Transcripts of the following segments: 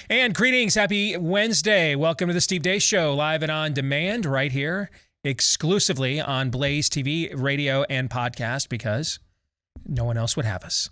And greetings. Happy Wednesday. Welcome to the Steve Deace Show, live and on demand right here, exclusively on BlazeTV, radio, and podcast, because no one else would have us.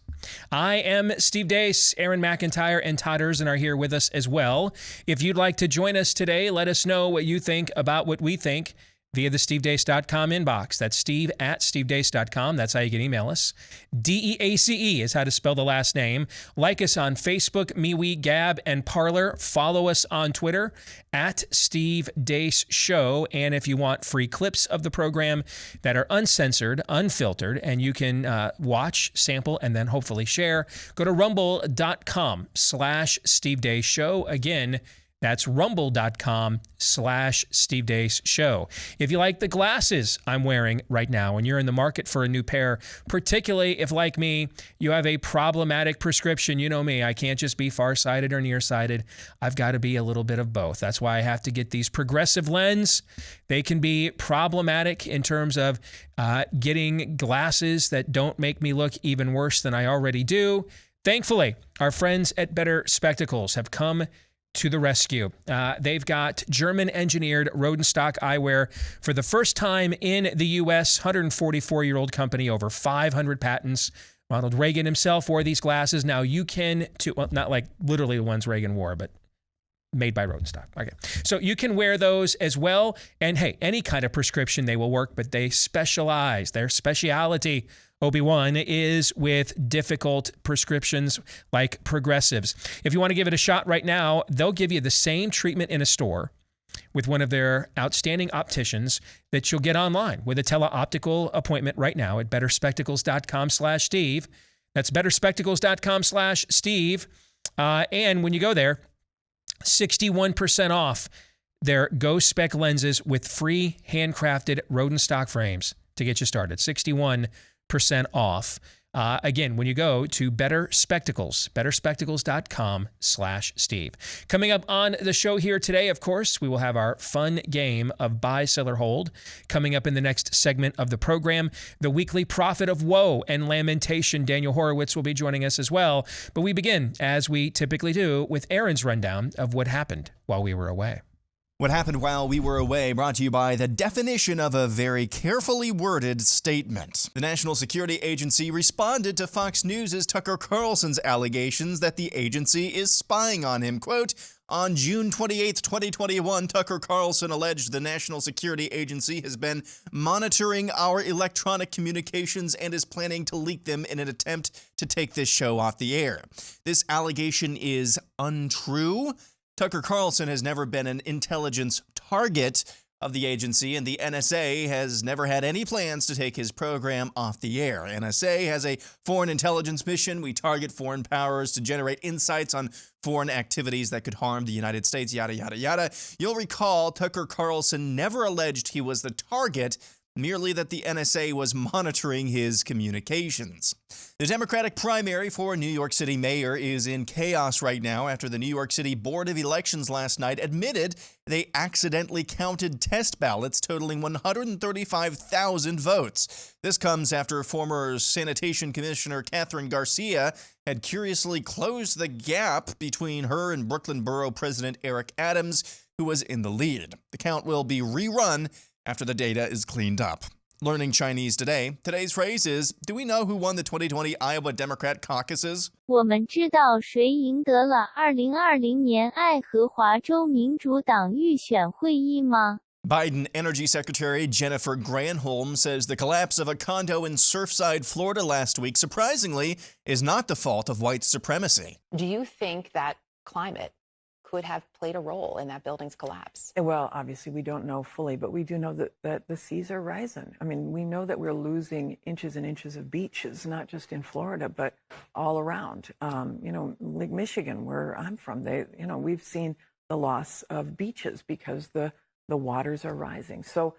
I am Steve Deace. Aaron McIntyre and Todd Erzin are here with us as well. If you'd like to join us today, let us know what you think about what we think via the stevedeace.com inbox. That's steve at stevedeace.com. That's how you can email us. DEACE is how to spell the last name. Like us on Facebook, MeWe, Gab, and Parler. Follow us on Twitter at Steve Deace Show. And if you want free clips of the program that are uncensored, unfiltered, and you can watch, sample, and then hopefully share, go to rumble.com/Steve Deace Show. Again, that's rumble.com/Steve Deace Show. If you like the glasses I'm wearing right now and you're in the market for a new pair, particularly if, like me, you have a problematic prescription, you know me, I can't just be farsighted or nearsighted. I've got to be a little bit of both. That's why I have to get these progressive lens. They can be problematic in terms of getting glasses that don't make me look even worse than I already do. Thankfully, our friends at Better Spectacles have come to the rescue. They've got German-engineered Rodenstock eyewear for the first time in the U.S. 144-year-old company, over 500 patents. Ronald Reagan himself wore these glasses. Now you can, well, not like literally the ones Reagan wore, but made by Rodenstock. Okay. So you can wear those as well. And hey, any kind of prescription, they will work, but they specialize. Their speciality, Obi-Wan, is with difficult prescriptions like progressives. If you want to give it a shot right now, they'll give you the same treatment in a store with one of their outstanding opticians that you'll get online with a teleoptical appointment right now at betterspectacles.com/Steve. That's betterspectacles.com/Steve. And when you go there, 61% off their Go Spec lenses with free handcrafted Rodenstock frames to get you started. 61% off. Again, when you go to Better Spectacles, betterspectacles.com/Steve. Coming up on the show here today, of course, we will have our fun game of buy, sell, or hold. Coming up in the next segment of the program, the weekly prophet of woe and lamentation, Daniel Horowitz, will be joining us as well. But we begin, as we typically do, with Aaron's rundown of what happened while we were away. What happened while we were away, brought to you by the definition of a very carefully worded statement. The National Security Agency responded to Fox News' Tucker Carlson's allegations that the agency is spying on him. Quote, on June 28, 2021, Tucker Carlson alleged the National Security Agency has been monitoring our electronic communications and is planning to leak them in an attempt to take this show off the air. This allegation is untrue. Tucker Carlson has never been an intelligence target of the agency, and the NSA has never had any plans to take his program off the air. NSA has a foreign intelligence mission. We target foreign powers to generate insights on foreign activities that could harm the United States, yada, yada, yada. You'll recall Tucker Carlson never alleged he was the target, merely that the NSA was monitoring his communications. The Democratic primary for New York City mayor is in chaos right now after the New York City Board of Elections last night admitted they accidentally counted test ballots totaling 135,000 votes. This comes after former Sanitation Commissioner Catherine Garcia had curiously closed the gap between her and Brooklyn Borough President Eric Adams, who was in the lead. The count will be rerun after the data is cleaned up. Learning Chinese today, today's phrase is, do we know who won the 2020 Iowa Democrat caucuses? 我们知道谁赢得了2020年爱荷华州民主党预选会议吗？ Biden Energy Secretary Jennifer Granholm says the collapse of a condo in Surfside, Florida last week, surprisingly, is not the fault of white supremacy. Do you think that climate could have played a role in that building's collapse? Well, obviously we don't know fully, but we do know that the seas are rising. I mean, we know that we're losing inches and inches of beaches, not just in Florida, but all around. Lake Michigan, where I'm from, we've seen the loss of beaches because the waters are rising. So,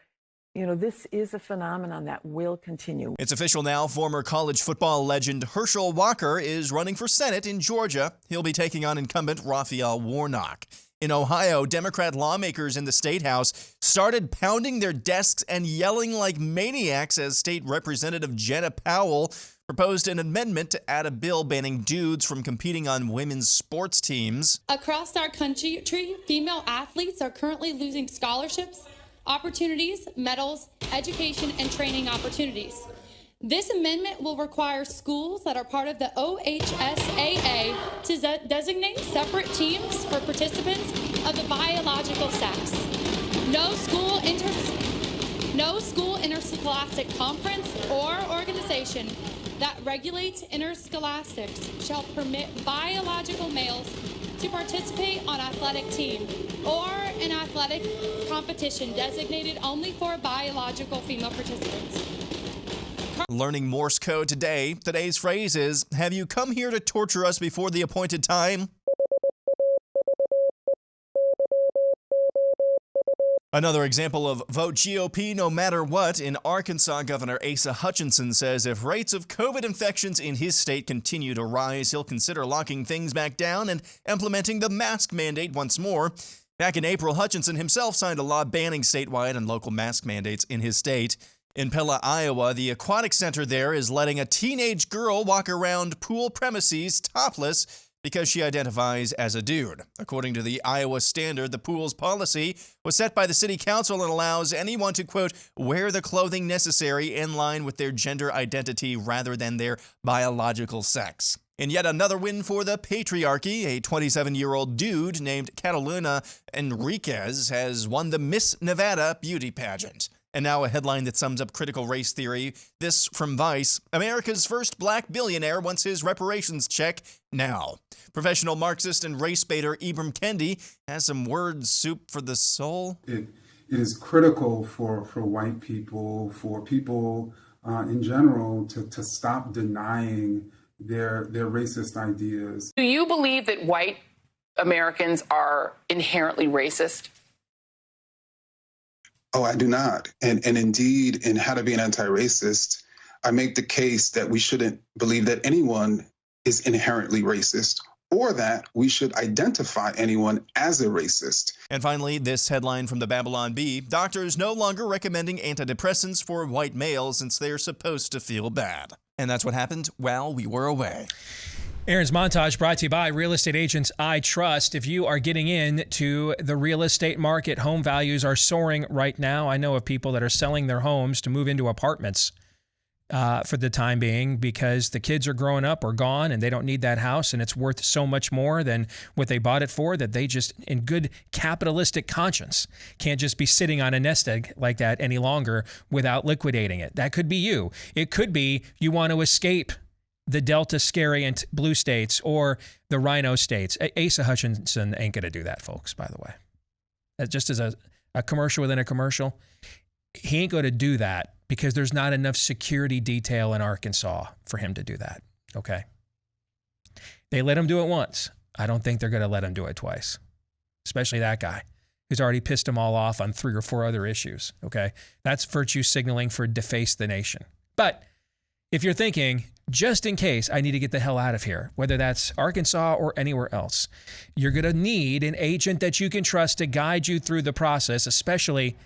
this is a phenomenon that will continue. It's official now. Former college football legend Herschel Walker is running for Senate in Georgia. He'll be taking on incumbent Raphael Warnock. In Ohio, Democrat lawmakers in the State House started pounding their desks and yelling like maniacs as State Representative Jenna Powell proposed an amendment to add a bill banning dudes from competing on women's sports teams. Across our country, female athletes are currently losing scholarships, opportunities, medals, education, and training opportunities. This amendment will require schools that are part of the OHSAA to designate separate teams for participants of the biological sex. No school interscholastic conference or organization that regulates interscholastics shall permit biological males to participate on athletic team or an athletic competition designated only for biological female participants. Learning Morse code today. Today's phrase is, have you come here to torture us before the appointed time? Another example of vote GOP no matter what. In Arkansas, Governor Asa Hutchinson says if rates of COVID infections in his state continue to rise, he'll consider locking things back down and implementing the mask mandate once more. Back in April, Hutchinson himself signed a law banning statewide and local mask mandates in his state. In Pella, Iowa, the aquatic center there is letting a teenage girl walk around pool premises topless because she identifies as a dude. According to the Iowa Standard, the pool's policy was set by the city council and allows anyone to, quote, wear the clothing necessary in line with their gender identity rather than their biological sex. In yet another win for the patriarchy, a 27-year-old dude named Catalina Enriquez has won the Miss Nevada beauty pageant. And now a headline that sums up critical race theory. This from Vice. America's first black billionaire wants his reparations check now. Professional Marxist and race baiter Ibram Kendi has some word soup for the soul. It is critical for white people, for people in general, to stop denying their racist ideas. Do you believe that white Americans are inherently racist? Oh, I do not. And indeed, in How to Be an Anti-Racist, I make the case that we shouldn't believe that anyone is inherently racist or that we should identify anyone as a racist. And finally, this headline from the Babylon Bee. Doctors no longer recommending antidepressants for white males since they're supposed to feel bad. And that's what happened while we were away. Aaron's montage brought to you by Real Estate Agents I Trust. If you are getting into the real estate market, home values are soaring right now. I know of people that are selling their homes to move into apartments for the time being because the kids are growing up or gone and they don't need that house and it's worth so much more than what they bought it for that they just, in good capitalistic conscience, can't just be sitting on a nest egg like that any longer without liquidating it. That could be you. It could be you want to escape the Delta scariant blue states or the rhino states. Asa Hutchinson ain't going to do that, folks, by the way. That just as a commercial within a commercial. He ain't going to do that because there's not enough security detail in Arkansas for him to do that, okay? They let him do it once. I don't think they're going to let him do it twice, especially that guy who's already pissed them all off on 3 or 4 other issues, okay? That's virtue signaling for deface the nation. But if you're thinking, just in case I need to get the hell out of here, whether that's Arkansas or anywhere else, you're going to need an agent that you can trust to guide you through the process, especially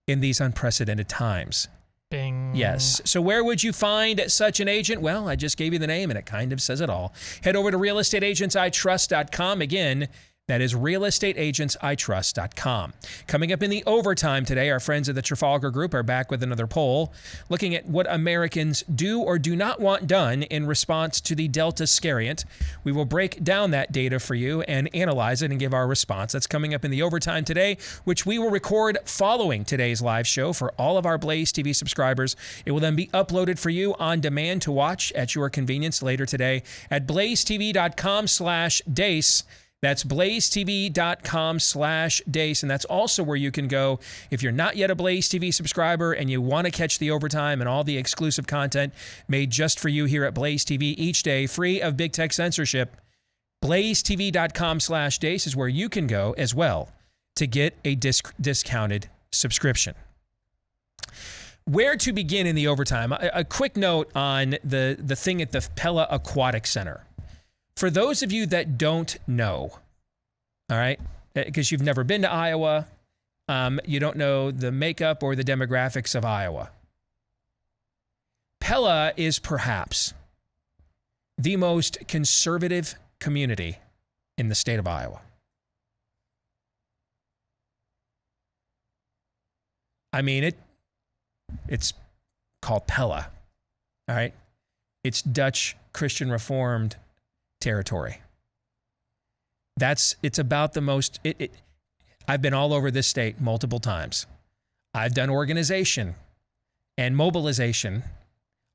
in these unprecedented times. Bing. Yes. So where would you find such an agent? Well, I just gave you the name and it kind of says it all. Head over to realestateagentsitrust.com. Again, that is realestateagentsitrust.com. Coming up in the overtime today, our friends at the Trafalgar Group are back with another poll looking at what Americans do or do not want done in response to the Delta scariant. We will break down that data for you and analyze it and give our response. That's coming up in the overtime today, which we will record following today's live show for all of our Blaze TV subscribers. It will then be uploaded for you on demand to watch at your convenience later today at blazetv.com/Deace. That's blazetv.com/Deace. And that's also where you can go if you're not yet a Blaze TV subscriber and you want to catch the overtime and all the exclusive content made just for you here at Blaze TV each day, free of big tech censorship. blazetv.com/Deace is where you can go as well to get a discounted subscription. Where to begin in the overtime? A quick note on the thing at the Pella Aquatic Center. For those of you that don't know, all right, because you've never been to Iowa, you don't know the makeup or the demographics of Iowa. Pella is perhaps the most conservative community in the state of Iowa. I mean, it's called Pella, all right? It's Dutch Christian Reformed territory. It's about the most, I've been all over this state multiple times. I've done organization and mobilization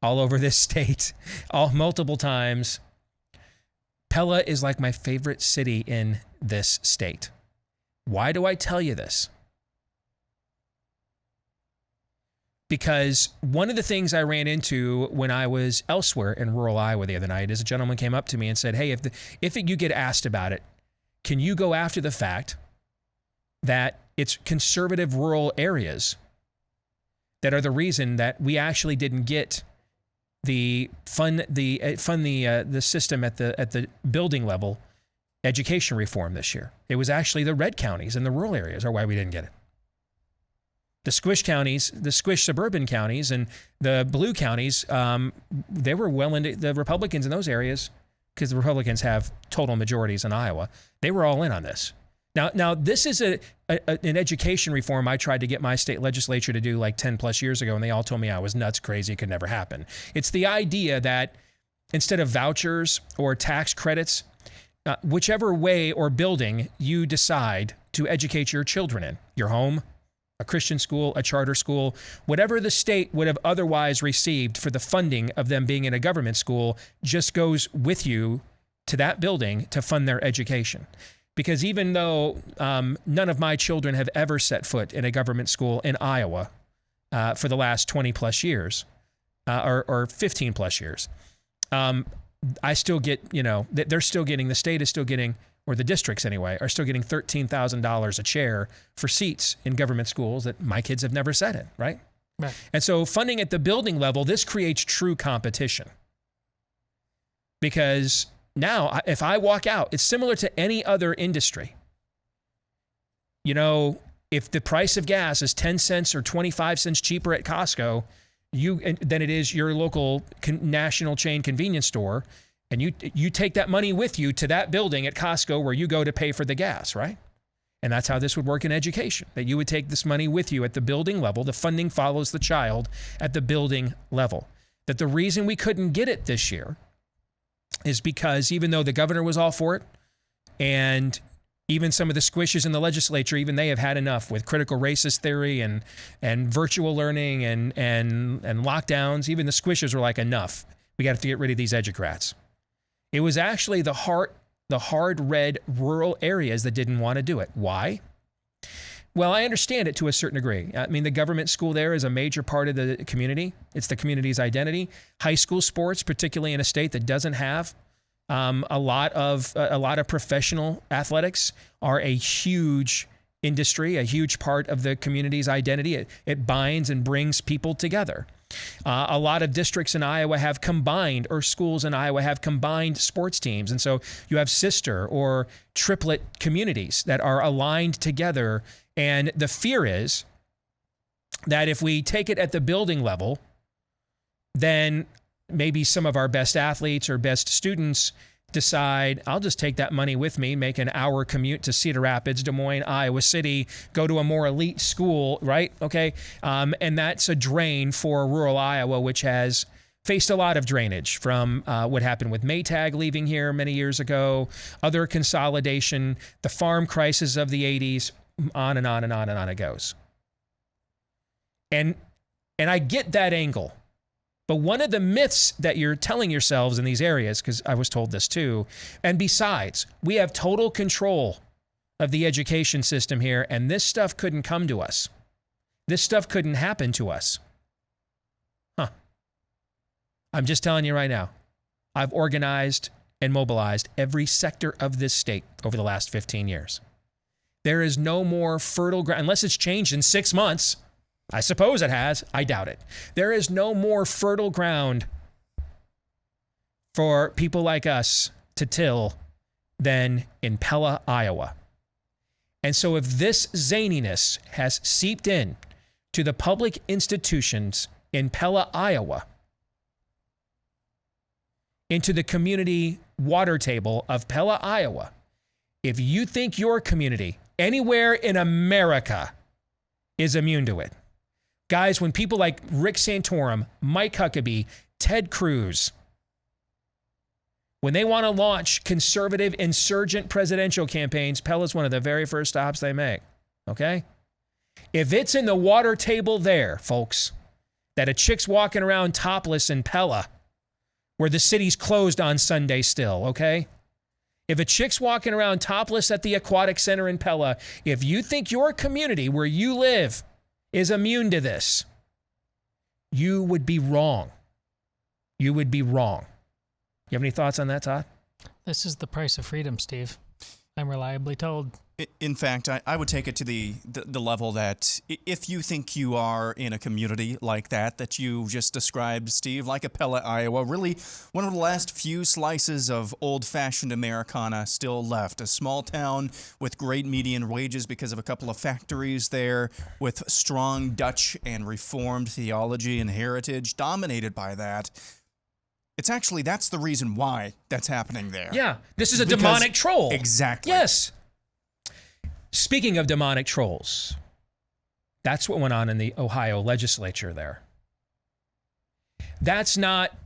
all over this state, multiple times. Pella is like my favorite city in this state. Why do I tell you this? Because one of the things I ran into when I was elsewhere in rural Iowa the other night is a gentleman came up to me and said, hey, if you get asked about it, can you go after the fact that it's conservative rural areas that are the reason that we actually didn't get the system at the building level education reform this year? It was actually the red counties and the rural areas are why we didn't get it. The squish counties, the squish suburban counties and the blue counties, they were well into the Republicans in those areas because the Republicans have total majorities in Iowa. They were all in on this. Now this is an education reform I tried to get my state legislature to do like 10 plus years ago, and they all told me I was nuts, crazy, it could never happen. It's the idea that instead of vouchers or tax credits, whichever way or building you decide to educate your children in, your home, a Christian school, a charter school, whatever the state would have otherwise received for the funding of them being in a government school just goes with you to that building to fund their education. Because even though none of my children have ever set foot in a government school in Iowa for the last 20 plus years or 15 plus years, I still get, they're still getting, the state is still getting, or the districts anyway, are still getting $13,000 a chair for seats in government schools that my kids have never sat in, right? Right. And so funding at the building level, this creates true competition. Because now, if I walk out, it's similar to any other industry. If the price of gas is 10 cents or 25 cents cheaper at Costco than it is your local national chain convenience store, and you take that money with you to that building at Costco where you go to pay for the gas, right? And that's how this would work in education, that you would take this money with you at the building level. The funding follows the child at the building level. That the reason we couldn't get it this year is because even though the governor was all for it, and even some of the squishes in the legislature, even they have had enough with critical racist theory and virtual learning and lockdowns. Even the squishes were like, enough. We got to get rid of these educrats. It was actually the hard red rural areas that didn't want to do it. Why? Well, I understand it to a certain degree. I mean, the government school there is a major part of the community. It's the community's identity. High school sports, particularly in a state that doesn't have a lot of professional athletics, are a huge industry, a huge part of the community's identity. It binds and brings people together. A lot of districts in Iowa have combined, or schools in Iowa have combined sports teams. And so you have sister or triplet communities that are aligned together. And the fear is that if we take it at the building level, then maybe some of our best athletes or best students decide, I'll just take that money with me, make an hour commute to Cedar Rapids, Des Moines, Iowa City, go to a more elite school, right? Okay. And that's a drain for rural Iowa, which has faced a lot of drainage from what happened with Maytag leaving here many years ago, other consolidation, the farm crisis of the 80s, on and on and on and on it goes. And I get that angle. But one of the myths that you're telling yourselves in these areas, because I was told this too, and besides, we have total control of the education system here, and this stuff couldn't come to us. This stuff couldn't happen to us. I'm just telling you right now, I've organized and mobilized every sector of this state over the last 15 years. There is no more fertile ground, unless it's changed in 6 months. I suppose it has. I doubt it. There is no more fertile ground for people like us to till than in Pella, Iowa. And so if this zaniness has seeped in to the public institutions in Pella, Iowa, into the community water table of Pella, Iowa, if you think your community anywhere in America is immune to it, guys, when people like Rick Santorum, Mike Huckabee, Ted Cruz, when they want to launch conservative insurgent presidential campaigns, Pella's one of the very first stops they make, okay? If it's in the water table there, folks, that a chick's walking around topless in Pella, where the city's closed on Sunday still, okay? If a chick's walking around topless at the Aquatic Center in Pella, if you think your community where you live is immune to this, you would be wrong. You would be wrong. You have any thoughts on that, Todd? This is the price of freedom, Steve. I'm reliably told. In fact, I would take it to the level that if you think you are in a community like that you just described, Steve, like Pella, Iowa, really one of the last few slices of old-fashioned Americana still left. A small town with great median wages because of a couple of factories there, with strong Dutch and Reformed theology and heritage, dominated by that. It's actually, that's the reason why that's happening there. Yeah, this is a demonic troll. Exactly. Yes. Speaking of demonic trolls, that's what went on in the Ohio legislature there. That's not,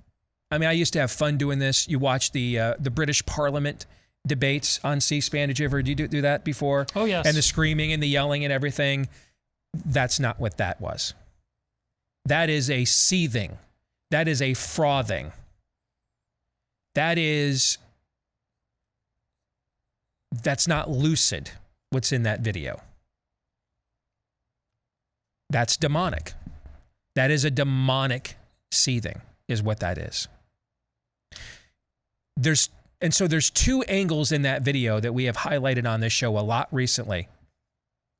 I mean, I used to have fun doing this. You watch the British Parliament debates on C-SPAN. Did you do that before? Oh, yes. And the screaming and the yelling and everything. That's not what that was. That is a seething. That is a frothing. That's not lucid, what's in that video. That's demonic. That is a demonic seething, is what that is. There's two angles in that video that we have highlighted on this show a lot recently.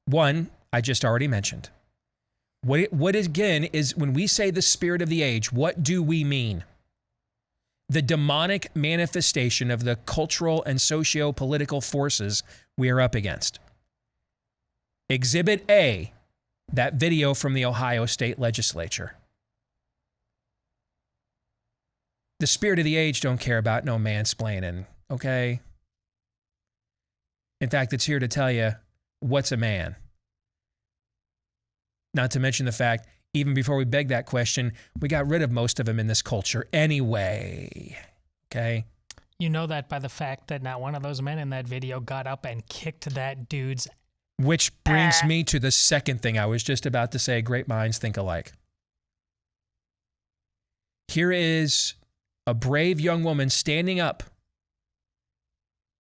One, I just already mentioned. What again is, when we say the spirit of the age, what do we mean? The demonic manifestation of the cultural and socio-political forces we are up against. Exhibit A, that video from the Ohio State Legislature. The spirit of the age don't care about no mansplaining, okay? In fact, it's here to tell you what's a man. Not to mention the fact, even before we begged that question, we got rid of most of them in this culture anyway. Okay? You know that by the fact that not one of those men in that video got up and kicked that dude's ass. Which brings me to the second thing I was just about to say. Great minds think alike. Here is a brave young woman standing up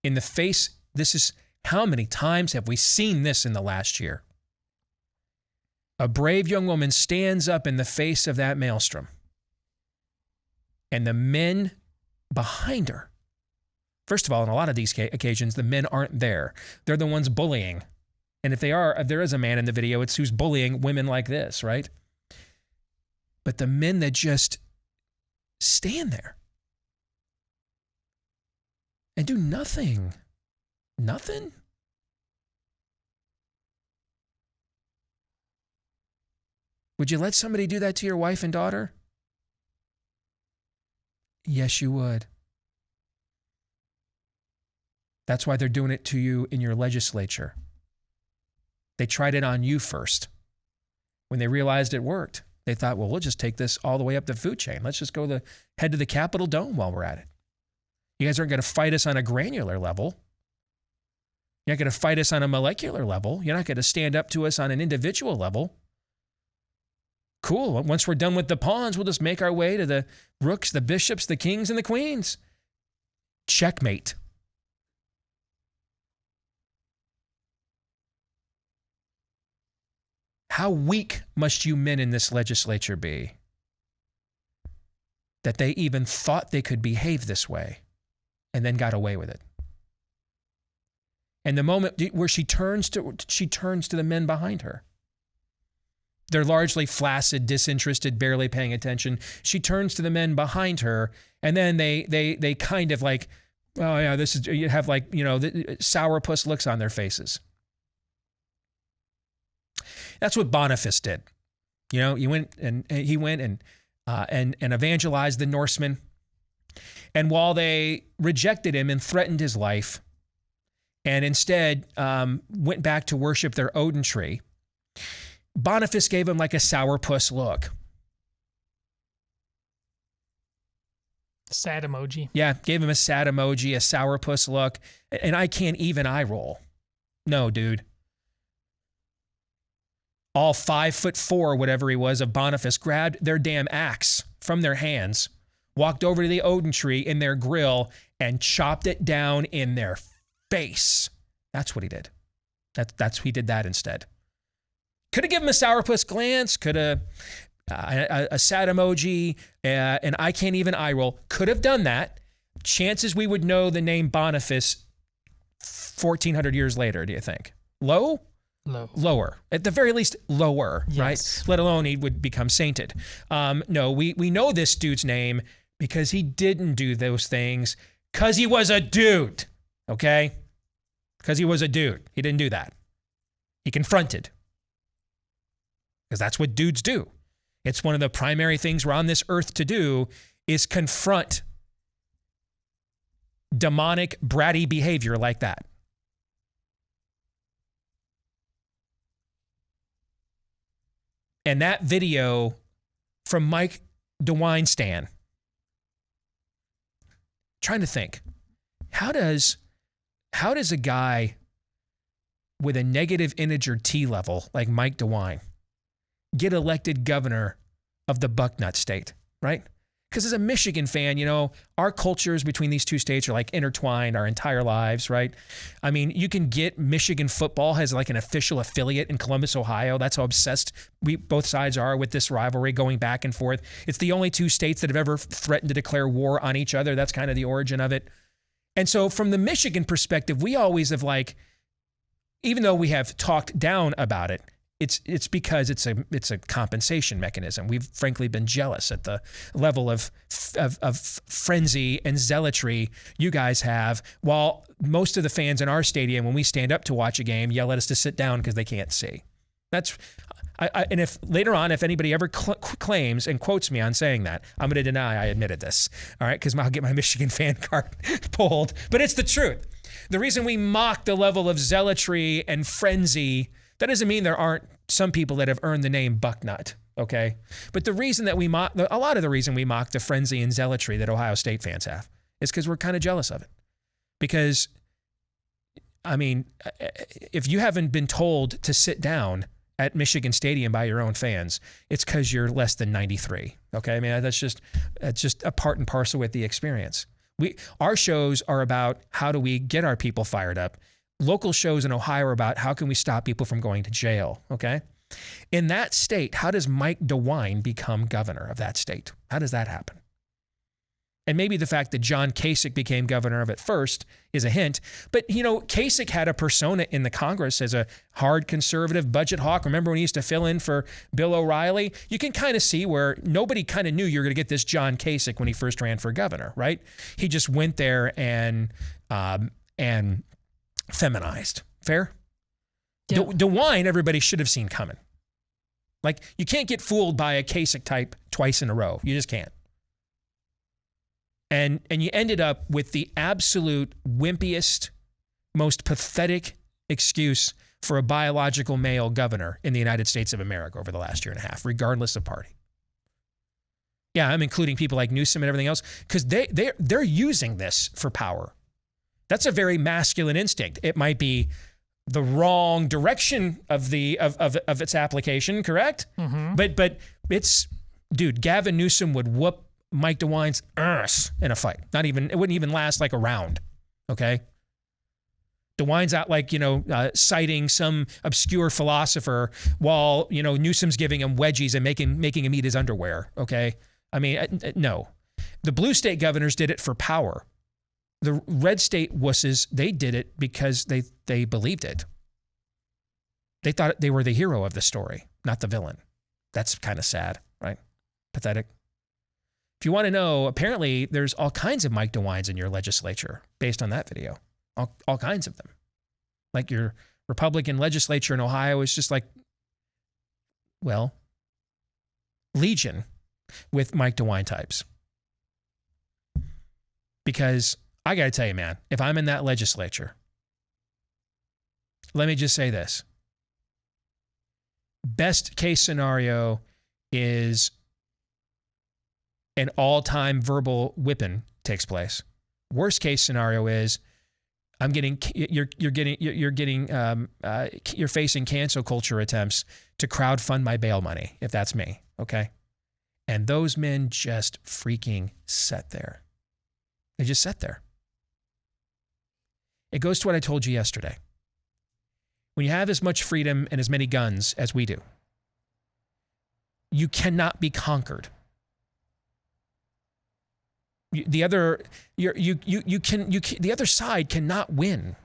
in the face. This is, how many times have we seen this in the last year? A brave young woman stands up in the face of that maelstrom. And the men behind her, first of all, on a lot of these occasions, the men aren't there. They're the ones bullying. And if there is a man in the video, it's who's bullying women like this, right? But the men that just stand there and do nothing. Nothing? Would you let somebody do that to your wife and daughter? Yes, you would. That's why they're doing it to you in your legislature. They tried it on you first. When they realized it worked, they thought, well, we'll just take this all the way up the food chain. Let's just head to the Capitol Dome while we're at it. You guys aren't going to fight us on a granular level. You're not going to fight us on a molecular level. You're not going to stand up to us on an individual level. Cool. Once we're done with the pawns, we'll just make our way to the rooks, the bishops, the kings, and the queens. Checkmate. How weak must you men in this legislature be that they even thought they could behave this way and then got away with it? And the moment where she turns to the men behind her. They're largely flaccid, disinterested, barely paying attention. She turns to the men behind her, and then they kind of like, oh yeah, this is, you have like, sourpuss looks on their faces. That's what Boniface did. He went and evangelized the Norsemen And while they rejected him and threatened his life, and instead went back to worship their Odin tree, Boniface gave him like a sourpuss look. Sad emoji. Yeah, gave him a sad emoji, a sourpuss look, and I can't even eye roll. No, dude. All 5'4", whatever he was, of Boniface grabbed their damn axe from their hands, walked over to the Odin tree in their grill, and chopped it down in their face. That's what he did. He did that instead. Could have given him a sourpuss glance, could have a sad emoji, and I can't even eye roll. Could have done that. Chances we would know the name Boniface 1,400 years later, do you think? Low? Low. Lower. At the very least, lower, yes. Right? Let alone he would become sainted. No, we know this dude's name because he didn't do those things because he was a dude, okay? Because he was a dude. He didn't do that. He confronted. Because that's what dudes do. It's one of the primary things we're on this earth to do is confront demonic, bratty behavior like that. And that video from Mike DeWine, trying to think, how does a guy with a negative integer T level like Mike DeWine get elected governor of the Bucknut state, right? Because as a Michigan fan, you know, our cultures between these two states are like intertwined our entire lives, right? I mean, you can get Michigan football has like an official affiliate in Columbus, Ohio. That's how obsessed both sides are with this rivalry going back and forth. It's the only two states that have ever threatened to declare war on each other. That's kind of the origin of it. And so from the Michigan perspective, we always have like, even though we have talked down about it, it's because it's a compensation mechanism. We've frankly been jealous at the level of frenzy and zealotry you guys have, while most of the fans in our stadium, when we stand up to watch a game, yell at us to sit down because they can't see. And if later on, if anybody ever claims and quotes me on saying that, I'm going to deny I admitted this. All right, because I'll get my Michigan fan card pulled. But it's the truth. The reason we mock the level of zealotry and frenzy, that doesn't mean there aren't some people that have earned the name Bucknut, okay? But the reason that we mock, a lot of the reason we mock the frenzy and zealotry that Ohio State fans have is because we're kind of jealous of it. Because, I mean, if you haven't been told to sit down at Michigan Stadium by your own fans, it's because you're less than 93, okay? I mean, that's just a part and parcel with the experience. Our shows are about how do we get our people fired up. Local shows in Ohio are about how can we stop people from going to jail, okay? In that state, how does Mike DeWine become governor of that state? How does that happen? And maybe the fact that John Kasich became governor of it first is a hint. But, you know, Kasich had a persona in the Congress as a hard conservative budget hawk. Remember when he used to fill in for Bill O'Reilly? You can kind of see where nobody kind of knew you were going to get this John Kasich when he first ran for governor, right? He just went there and feminized. Fair? Yeah. DeWine, everybody should have seen coming. Like, you can't get fooled by a Kasich type twice in a row. You just can't. And you ended up with the absolute wimpiest, most pathetic excuse for a biological male governor in the United States of America over the last year and a half, regardless of party. Yeah, I'm including people like Newsom and everything else, because they're using this for power. That's a very masculine instinct. It might be the wrong direction of its application, correct? Mm-hmm. But it's, dude, Gavin Newsom would whoop Mike DeWine's ass in a fight. It wouldn't even last like a round, okay? DeWine's out like, citing some obscure philosopher while, Newsom's giving him wedgies and making him eat his underwear, okay? I mean, no. The blue state governors did it for power. The red state wusses, they did it because they believed it. They thought they were the hero of the story, not the villain. That's kind of sad, right? Pathetic. If you want to know, apparently there's all kinds of Mike DeWines in your legislature based on that video. All kinds of them. Like your Republican legislature in Ohio is just like, well, legion with Mike DeWine types. Because I got to tell you, man, if I'm in that legislature, let me just say this. Best case scenario is an all-time verbal whipping takes place. Worst case scenario is you're facing cancel culture attempts to crowdfund my bail money, if that's me, okay? And those men just freaking sat there. They just sat there. It goes to what I told you yesterday. When you have as much freedom and as many guns as we do, you cannot be conquered. The other side cannot win.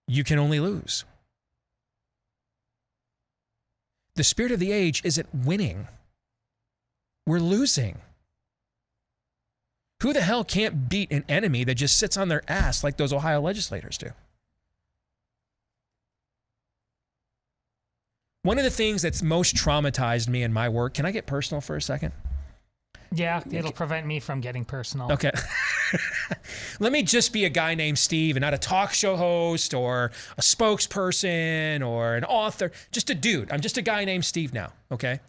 You can only lose. The spirit of the age isn't winning. We're losing. Who the hell can't beat an enemy that just sits on their ass like those Ohio legislators do? One of the things that's most traumatized me in my work, can I get personal for a second? Yeah, it'll prevent me from getting personal. Okay. Let me just be a guy named Steve and not a talk show host or a spokesperson or an author. Just a dude. I'm just a guy named Steve now, okay?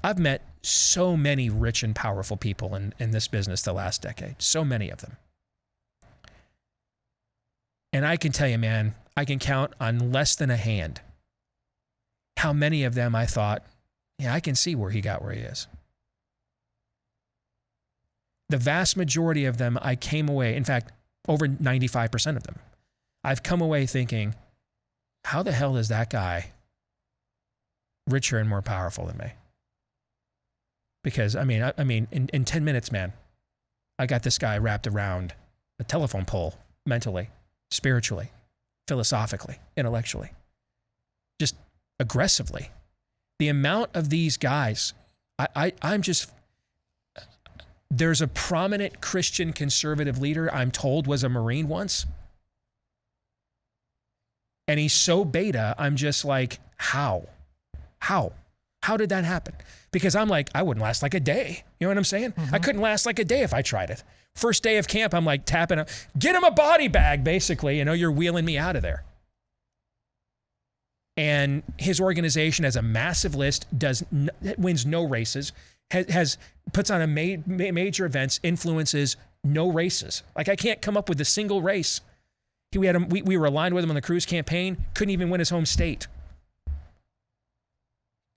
I've met so many rich and powerful people in this business the last decade. So many of them. And I can tell you, man, I can count on less than a hand how many of them I thought, yeah, I can see where he got where he is. The vast majority of them, I came away, in fact, over 95% of them, I've come away thinking, how the hell is that guy richer and more powerful than me? Because, I mean, in 10 minutes, man, I got this guy wrapped around a telephone pole mentally, spiritually, philosophically, intellectually, just aggressively. The amount of these guys, I'm just, there's a prominent Christian conservative leader I'm told was a Marine once. And he's so beta, I'm just like, how? How did that happen? Because I'm like, I wouldn't last like a day. You know what I'm saying? Mm-hmm. I couldn't last like a day if I tried it. First day of camp, I'm like tapping, get him a body bag, basically. You know, you're wheeling me out of there. And his organization has a massive list, wins no races, puts on a major events, influences no races. Like, I can't come up with a single race. We were aligned with him on the Cruz campaign, couldn't even win his home state.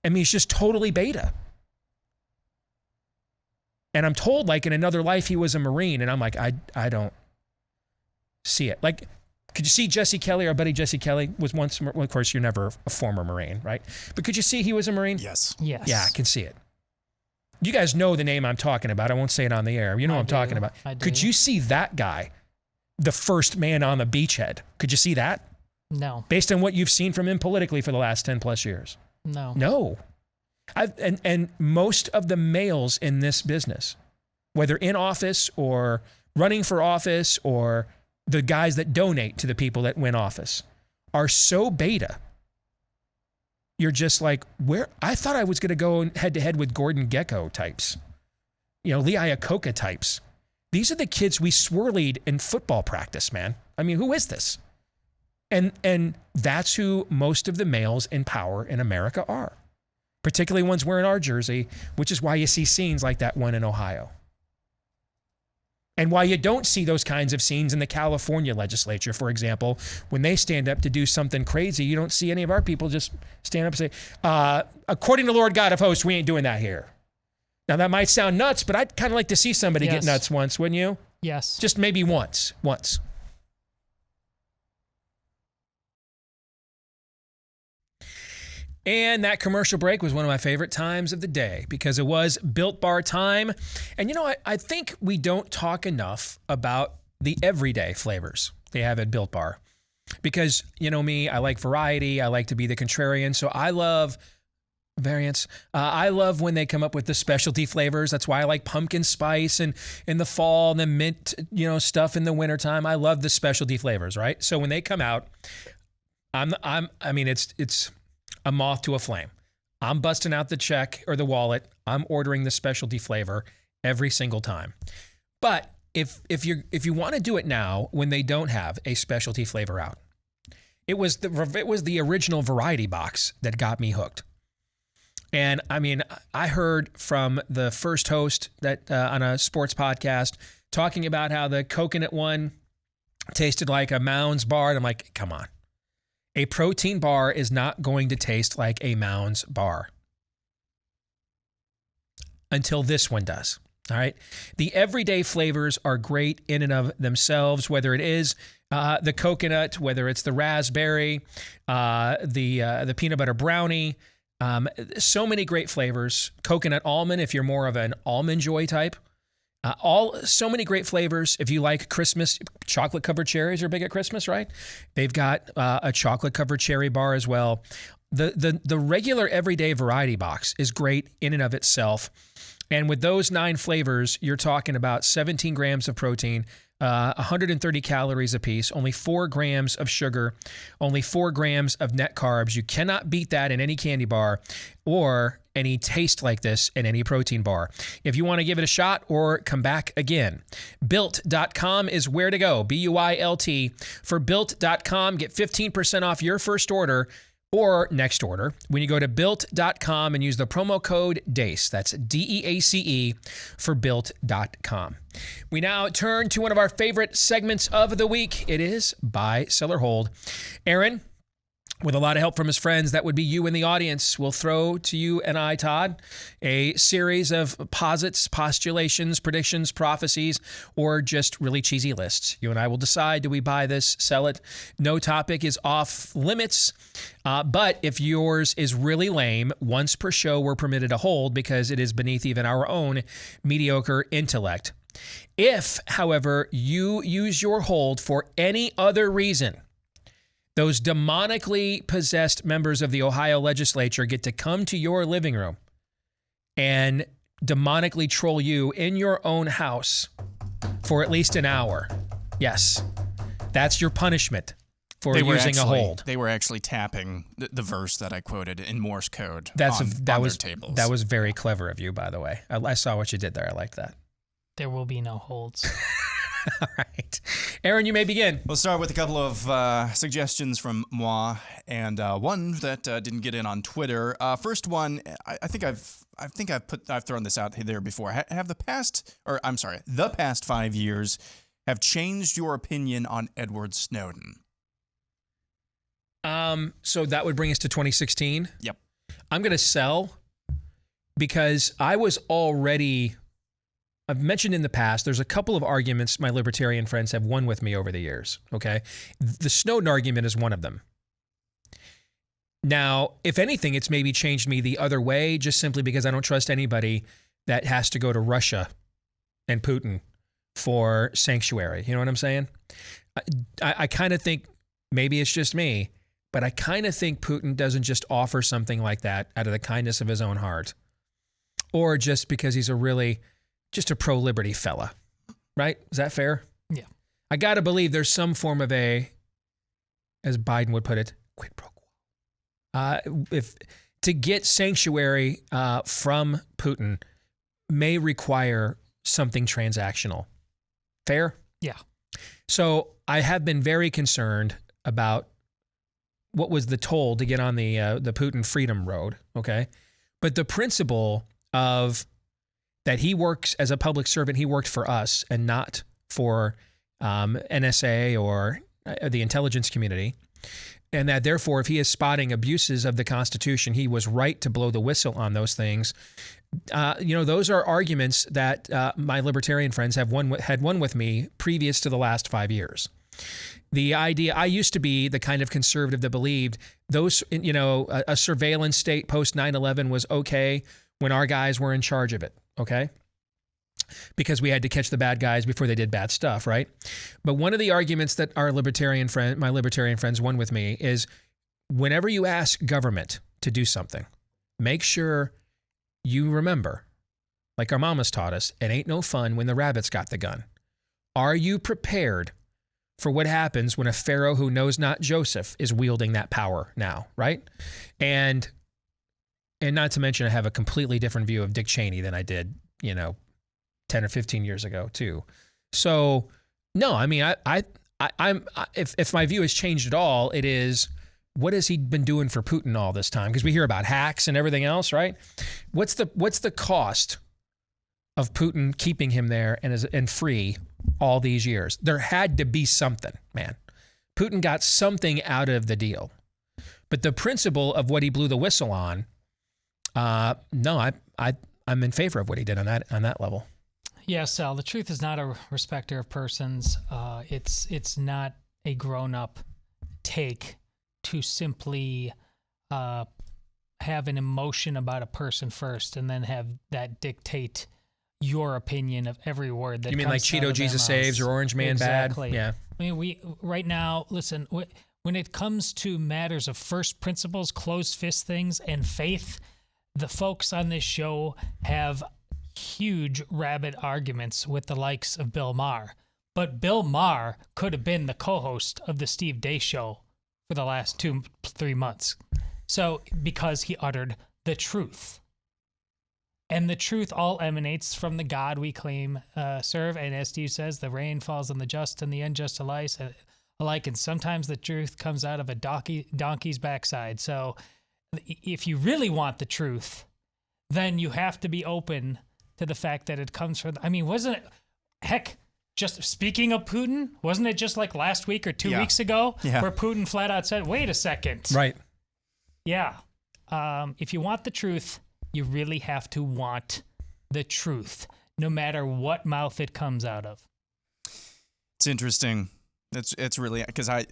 I mean, he's just totally beta. And I'm told, like, in another life, he was a Marine. And I'm like, I don't see it. Like, could you see Jesse Kelly, our buddy Jesse Kelly, was once, well, of course, you're never a former Marine, right? But could you see he was a Marine? Yes. Yes. Yeah, I can see it. You guys know the name I'm talking about. I won't say it on the air. You know what I'm talking about. Could you see that guy, the first man on the beachhead? Could you see that? No. Based on what you've seen from him politically for the last 10 plus years? No. No. And most of the males in this business, whether in office or running for office or the guys that donate to the people that win office, are so beta. You're just like, I thought I was going to go head to head with Gordon Gekko types, you know, Lee Iacocca types. These are the kids we swirlied in football practice, man. I mean, who is this? And that's who most of the males in power in America are, particularly ones wearing our jersey, which is why you see scenes like that one in Ohio. And why you don't see those kinds of scenes in the California legislature, for example, when they stand up to do something crazy, you don't see any of our people just stand up and say, according to Lord God of hosts, we ain't doing that here. Now, that might sound nuts, but I'd kind of like to see somebody get nuts once, wouldn't you? Yes. Just maybe once. And that commercial break was one of my favorite times of the day because it was Built Bar time. And you know, I think we don't talk enough about the everyday flavors they have at Built Bar. Because, you know me, I like variety. I like to be the contrarian. So I love variants. I love when they come up with the specialty flavors. That's why I like pumpkin spice and in the fall and the mint, you know, stuff in the wintertime. I love the specialty flavors, right? So when they come out, it's a moth to a flame. I'm busting out the check or the wallet. I'm ordering the specialty flavor every single time. But if you want to do it now when they don't have a specialty flavor out, it was the original variety box that got me hooked. And I mean, I heard from the first host that on a sports podcast talking about how the coconut one tasted like a Mounds bar. And I'm like, come on. A protein bar is not going to taste like a Mounds bar until this one does. All right. The everyday flavors are great in and of themselves, whether it is the coconut, whether it's the raspberry, the peanut butter brownie. So many great flavors. Coconut almond, if you're more of an almond joy type. So many great flavors. If you like Christmas, chocolate covered cherries are big at Christmas, right? They've got a chocolate covered cherry bar as well. The regular everyday variety box is great in and of itself. And with those 9 flavors, you're talking about 17 grams of protein, 130 calories apiece, only 4 grams of sugar, only 4 grams of net carbs. You cannot beat that in any candy bar or any taste like this in any protein bar. If you want to give it a shot or come back again, Built.com is where to go. BUILT. For Built.com, get 15% off your first order or next order when you go to Built.com and use the promo code DACE. That's DEACE for Built.com. We now turn to one of our favorite segments of the week. It is Buy, Sell, or Hold. Aaron, with a lot of help from his friends, that would be you in the audience, will throw to you and I, Todd, a series of posits, postulations, predictions, prophecies, or just really cheesy lists. You and I will decide, do we buy this, sell it? No topic is off limits. But if yours is really lame, once per show we're permitted to hold because it is beneath even our own mediocre intellect. If, however, you use your hold for any other reason, those demonically possessed members of the Ohio Legislature get to come to your living room and demonically troll you in your own house for at least an hour. Yes, that's your punishment for using a hold. They were actually tapping the verse that I quoted in Morse code on their tables. That was very clever of you, by the way. I saw what you did there. I liked that. There will be no holds. All right. Aaron, you may begin. We'll start with a couple of suggestions from moi, and one that didn't get in on Twitter. First one, I think I've thrown this out there before. The past 5 years have changed your opinion on Edward Snowden? So that would bring us to 2016. Yep. I'm going to sell because I've mentioned in the past, there's a couple of arguments my libertarian friends have won with me over the years, okay? The Snowden argument is one of them. Now, if anything, it's maybe changed me the other way, just simply because I don't trust anybody that has to go to Russia and Putin for sanctuary. You know what I'm saying? I kind of think, maybe it's just me, but I kind of think Putin doesn't just offer something like that out of the kindness of his own heart, or just because he's just a pro-liberty fella, right? Is that fair? Yeah. I got to believe there's some form of as Biden would put it, quid pro quo. If to get sanctuary from Putin may require something transactional. Fair? Yeah. So I have been very concerned about what was the toll to get on the Putin freedom road, okay? But the principle of that he works as a public servant, he worked for us and not for NSA or the intelligence community. And that therefore, if he is spotting abuses of the Constitution, he was right to blow the whistle on those things. Those are arguments that my libertarian friends had won with me previous to the last 5 years. The idea, I used to be the kind of conservative that believed a surveillance state post 9/11 was okay when our guys were in charge of it. Okay? Because we had to catch the bad guys before they did bad stuff, right? But one of the arguments that my libertarian friends won with me is whenever you ask government to do something, make sure you remember, like our mamas taught us, it ain't no fun when the rabbit's got the gun. Are you prepared for what happens when a pharaoh who knows not Joseph is wielding that power now, right? And not to mention, I have a completely different view of Dick Cheney than I did, 10 or 15 years ago too. So no, I mean, if my view has changed at all, it is, what has he been doing for Putin all this time? Because we hear about hacks and everything else, right? What's the cost of Putin keeping him there and free all these years? There had to be something, man. Putin got something out of the deal. But the principle of what he blew the whistle on, no, I'm in favor of what he did on that level. Yeah, Sal, the truth is not a respecter of persons. It's not a grown-up take to simply have an emotion about a person first and then have that dictate your opinion of every word that comes out of their mouths. You mean like Cheeto Jesus Saves or Orange Man Exactly. Bad? Yeah. I mean, right now, listen, when it comes to matters of first principles, closed fist things, and faith, the folks on this show have huge rabid arguments with the likes of Bill Maher. But Bill Maher could have been the co-host of the Steve Deace Show for the last 2-3 months. So, because he uttered the truth. And the truth all emanates from the God we claim serve. And as Steve says, the rain falls on the just and the unjust alike. And sometimes the truth comes out of a donkey's backside. So if you really want the truth, then you have to be open to the fact that it comes from, I mean, wasn't it, heck, just speaking of Putin, wasn't it just like last week or 2 weeks ago where Putin flat out said, wait a second. Right. Yeah. If you want the truth, you really have to want the truth, no matter what mouth it comes out of. It's interesting. It's really, because I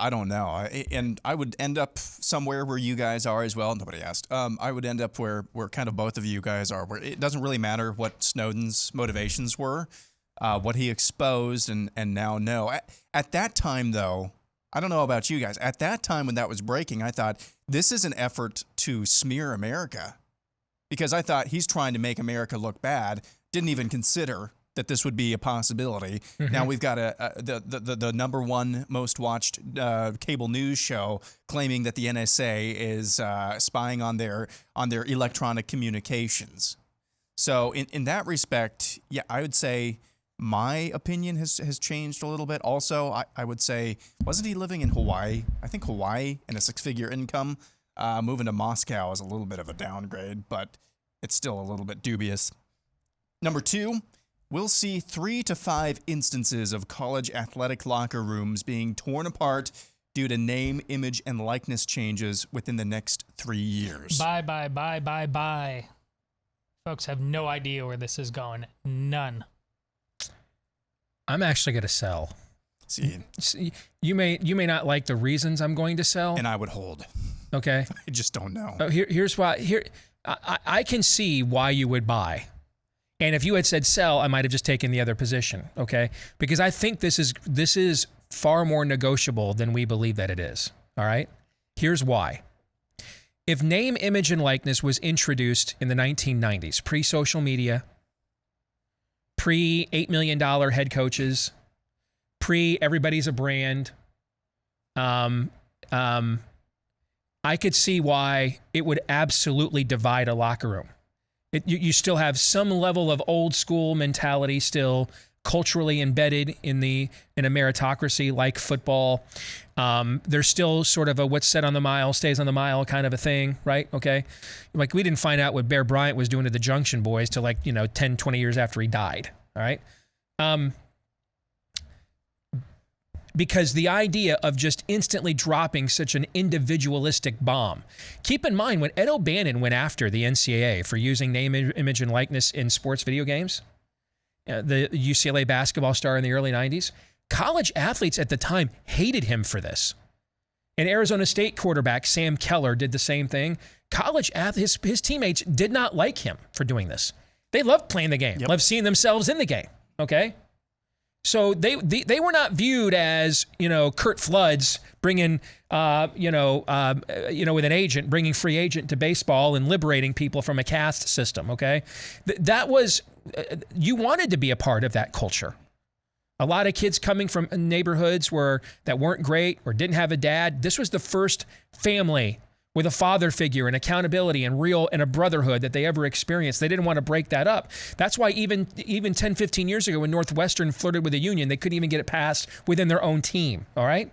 don't know. And I would end up somewhere where you guys are as well. Nobody asked. I would end up where kind of both of you guys are, where it doesn't really matter what Snowden's motivations were, what he exposed and now know. At that time, though, I don't know about you guys. At that time when that was breaking, I thought, this is an effort to smear America. Because I thought he's trying to make America look bad, didn't even consider that this would be a possibility. Mm-hmm. Now we've got the number one most watched cable news show claiming that the NSA is spying on their electronic communications. So in that respect, yeah, I would say my opinion has changed a little bit. Also, I would say, wasn't he living in Hawaii? I think Hawaii and a 6-figure income. Moving to Moscow is a little bit of a downgrade, but it's still a little bit dubious. Number 2, we'll see 3 to 5 instances of college athletic locker rooms being torn apart due to name, image, and likeness changes within the next 3 years. Bye. Folks have no idea where this is going. None. I'm actually going to sell. See, you may not like the reasons I'm going to sell. And I would hold. Okay. I just don't know. Here's why. I can see why you would buy. And if you had said sell, I might have just taken the other position, okay? Because I think this is far more negotiable than we believe that it is, all right? Here's why. If name, image, and likeness was introduced in the 1990s, pre-social media, pre-$8 million head coaches, pre-everybody's a brand, I could see why it would absolutely divide a locker room. You still have some level of old school mentality still culturally embedded in a meritocracy like football. There's still sort of a what's said on the mile stays on the mile kind of a thing, right? Okay. Like we didn't find out what Bear Bryant was doing to the Junction Boys till 10, 20 years after he died. All right. Because the idea of just instantly dropping such an individualistic bomb. Keep in mind, when Ed O'Bannon went after the NCAA for using name, image, and likeness in sports video games, the UCLA basketball star in the early 90s, college athletes at the time hated him for this. And Arizona State quarterback Sam Keller did the same thing. College athletes, his teammates did not like him for doing this. They loved playing the game, loved seeing themselves in the game, okay? So they were not viewed as, Curt Flood's bringing, with an agent, bringing free agent to baseball and liberating people from a caste system, okay? That was, you wanted to be a part of that culture. A lot of kids coming from neighborhoods that weren't great or didn't have a dad. This was the first family with a father figure and accountability and a brotherhood that they ever experienced. They didn't want to break that up. That's why even 10, 15 years ago when Northwestern flirted with the union, they couldn't even get it passed within their own team, all right?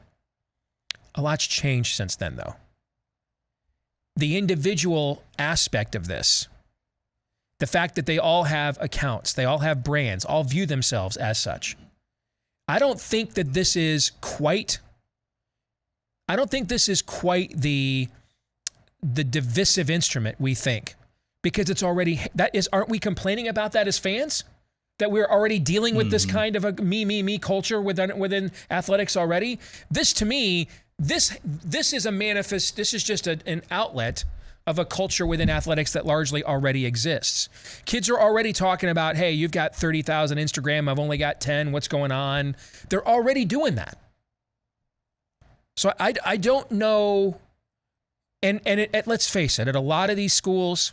A lot's changed since then, though. The individual aspect of this, the fact that they all have accounts, they all have brands, all view themselves as such. I don't think this is quite the divisive instrument we think, because it's already, aren't we complaining about that as fans? That we're already dealing with this kind of a me culture within athletics already? This, to me, this is a manifest, this is just an outlet of a culture within athletics that largely already exists. Kids are already talking about, hey, you've got 30,000 Instagram, I've only got 10, what's going on? They're already doing that. So I don't know, and let's face it, at a lot of these schools,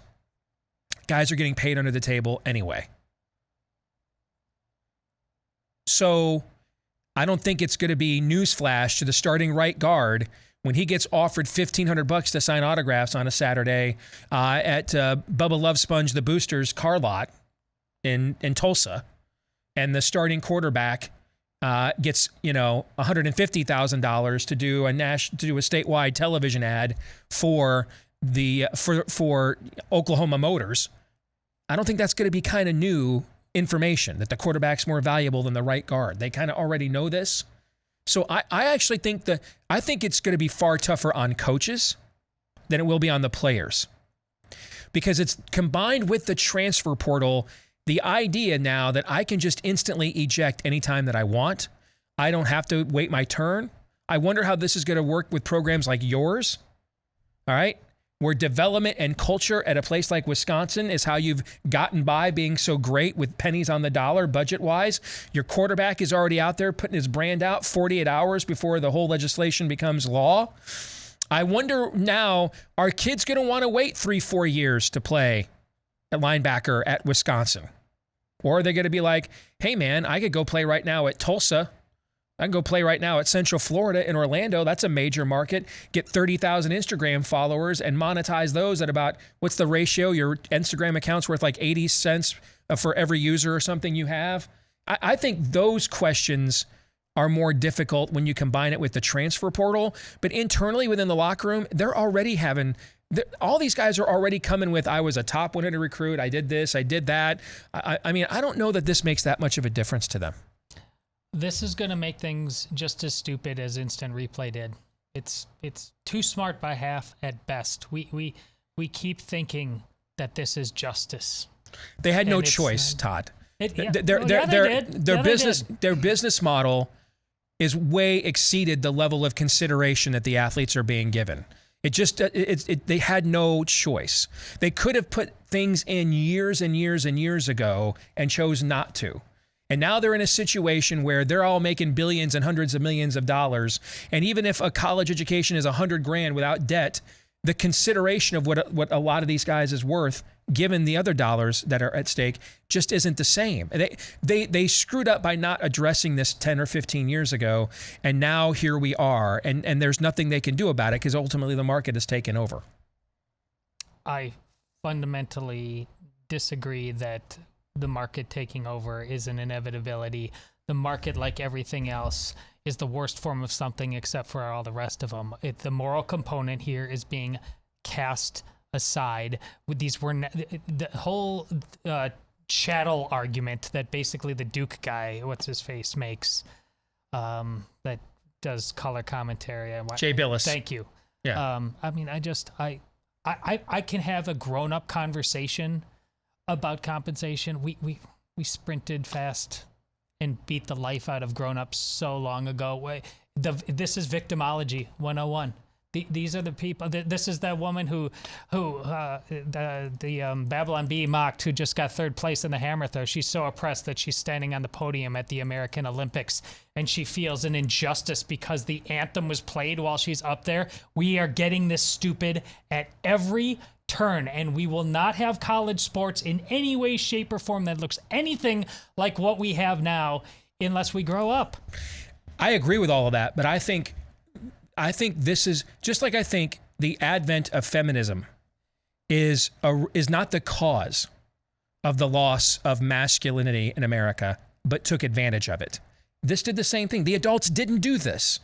guys are getting paid under the table anyway. So I don't think it's going to be newsflash to the starting right guard when he gets offered $1,500 to sign autographs on a Saturday at Bubba Love Sponge the Boosters car lot in Tulsa, and the starting quarterback gets $150,000 to do a statewide television ad for Oklahoma Motors. I don't think that's going to be kind of new information, that the quarterback's more valuable than the right guard. They kind of already know this. So I actually think it's going to be far tougher on coaches than it will be on the players, because it's combined with the transfer portal, the idea now that I can just instantly eject anytime that I want. I don't have to wait my turn. I wonder how this is going to work with programs like yours, all right, where development and culture at a place like Wisconsin is how you've gotten by being so great with pennies on the dollar budget-wise. Your quarterback is already out there putting his brand out 48 hours before the whole legislation becomes law. I wonder now, are kids going to want to wait 3-4 years to play at linebacker at Wisconsin? Or are they going to be like, hey, man, I could go play right now at Tulsa. I can go play right now at Central Florida in Orlando. That's a major market. Get 30,000 Instagram followers and monetize those at about, what's the ratio? Your Instagram account's worth like 80 cents for every user or something you have. I think those questions are more difficult when you combine it with the transfer portal. But internally within the locker room, they're already having, all these guys are already coming with, I was a top 100 recruit, I did this, I did that. I mean, I don't know that this makes that much of a difference to them. This is going to make things just as stupid as instant replay did. It's too smart by half at best. We keep thinking that this is justice. They had no choice, Todd. Their business model is way exceeded the level of consideration that the athletes are being given. They had no choice. They could have put things in years and years and years ago and chose not to. And now they're in a situation where they're all making billions and hundreds of millions of dollars. And even if a college education is $100,000 without debt, the consideration of what a lot of these guys is worth, given the other dollars that are at stake, just isn't the same. They screwed up by not addressing this 10 or 15 years ago. And now here we are. And there's nothing they can do about it because ultimately the market has taken over. I fundamentally disagree that the market taking over is an inevitability. The market, like everything else, is the worst form of something except for all the rest of them. The moral component here is being cast aside. With these, the whole chattel argument that basically the Duke guy, what's his face, makes, that does color commentary. Jay Billis. Thank you. Yeah. I mean, I can have a grown-up conversation about compensation. We sprinted fast and beat the life out of grown-ups so long ago. This is victimology 101. These are the people. This is that woman who the Babylon Bee mocked, who just got third place in the hammer throw. She's so oppressed that she's standing on the podium at the American Olympics, and she feels an injustice because the anthem was played while she's up there. We are getting this stupid at every turn, and we will not have college sports in any way, shape, or form that looks anything like what we have now unless we grow up. I agree with all of that, but I think this is just like I think the advent of feminism is not the cause of the loss of masculinity in America, but took advantage of it. This did the same thing. The adults didn't do this.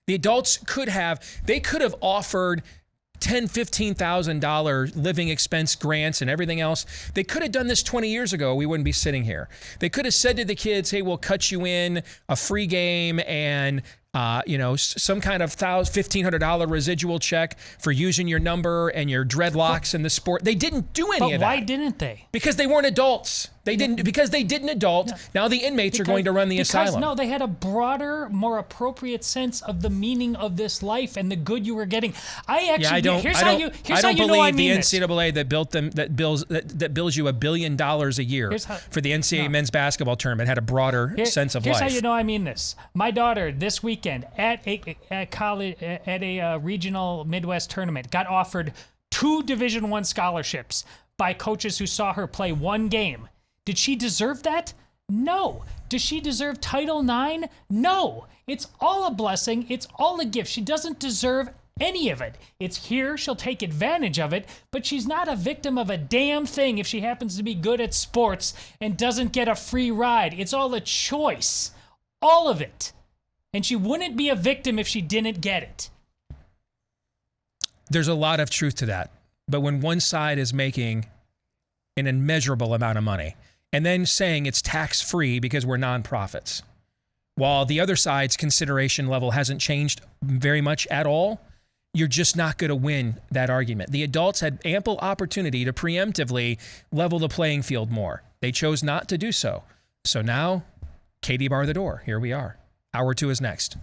The adults could have offered $10,000, $15,000 living expense grants and everything else. They could have done this 20 years ago. We wouldn't be sitting here. They could have said to the kids, hey, we'll cut you in a free game and some kind of $1,500 residual check for using your number and your dreadlocks in the sport. They didn't do any of that. But why didn't they? Because they weren't adults. Because they didn't adult. No. Now the inmates are going to run the asylum. No, they had a broader, more appropriate sense of the meaning of this life and the good you were getting. I don't believe the NCAA that bills you $1 billion a year for the NCAA men's basketball tournament had a broader sense of life. Here's how you know I mean this. My daughter this weekend at a regional Midwest tournament got offered 2 Division I scholarships by coaches who saw her play one game. Did she deserve that? No. Does she deserve Title IX? No. It's all a blessing. It's all a gift. She doesn't deserve any of it. It's here. She'll take advantage of it, but she's not a victim of a damn thing if she happens to be good at sports and doesn't get a free ride. It's all a choice. All of it. And she wouldn't be a victim if she didn't get it. There's a lot of truth to that. But when one side is making an immeasurable amount of money and then saying it's tax-free because we're nonprofits, while the other side's consideration level hasn't changed very much at all, you're just not going to win that argument. The adults had ample opportunity to preemptively level the playing field more. They chose not to do so. So now, Katie bar the door. Here we are. Hour 2 is next.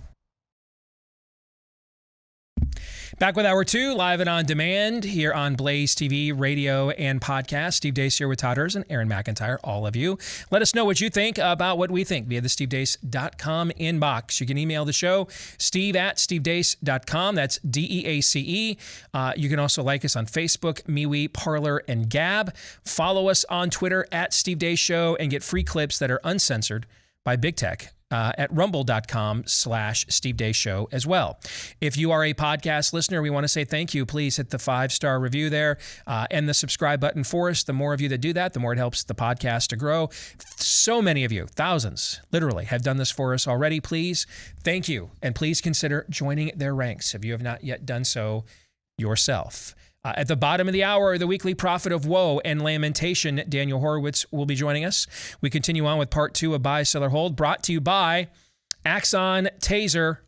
Back with Hour 2, live and on demand here on Blaze TV, radio, and podcast. Steve Deace here with Todd Hers and Aaron McIntyre, all of you. Let us know what you think about what we think via the stevedeace.com inbox. You can email the show, steve@stevedeace.com. That's DEACE. You can also like us on Facebook, MeWe, Parler, and Gab. Follow us on Twitter @Steve Deace Show and get free clips that are uncensored by Big Tech. At rumble.com/Steve Deace Show as well. If you are a podcast listener, we want to say thank you. Please hit the 5-star review there and the subscribe button for us. The more of you that do that, the more it helps the podcast to grow. So many of you, thousands, literally, have done this for us already. Please, thank you. And please consider joining their ranks if you have not yet done so yourself. At the bottom of the hour, the weekly prophet of woe and lamentation, Daniel Horowitz, will be joining us. We continue on with part 2 of Buy, Sell, or Hold, brought to you by Axon Taser.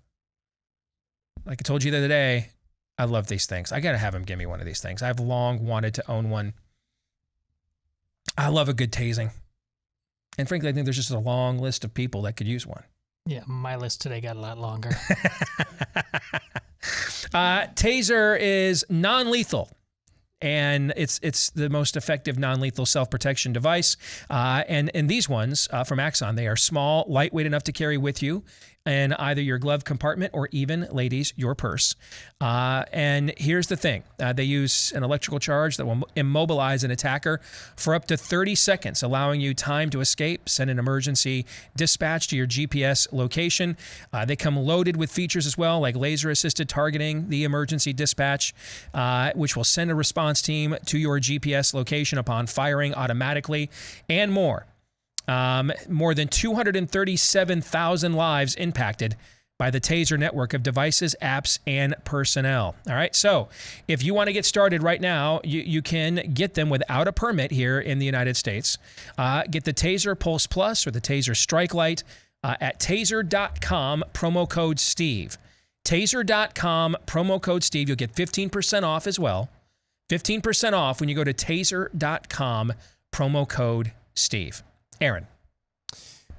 Like I told you the other day, I love these things. I got to have him give me one of these things. I've long wanted to own one. I love a good tasing. And frankly, I think there's just a long list of people that could use one. Yeah, my list today got a lot longer. Taser is non-lethal, and it's the most effective non-lethal self-protection device. And these ones from Axon, they are small, lightweight enough to carry with you in either your glove compartment or even, ladies, your purse. And here's the thing. They use an electrical charge that will immobilize an attacker for up to 30 seconds, allowing you time to escape, send an emergency dispatch to your GPS location. They come loaded with features as well, like laser-assisted targeting, the emergency dispatch, which will send a response team to your GPS location upon firing automatically, and more. More than 237,000 lives impacted by the Taser network of devices, apps, and personnel. All right, so if you want to get started right now, you can get them without a permit here in the United States. Get the Taser Pulse Plus or the Taser Strike Light at taser.com, promo code Steve. Taser.com, promo code Steve. You'll get 15% off as well. 15% off when you go to taser.com, promo code Steve. Aaron.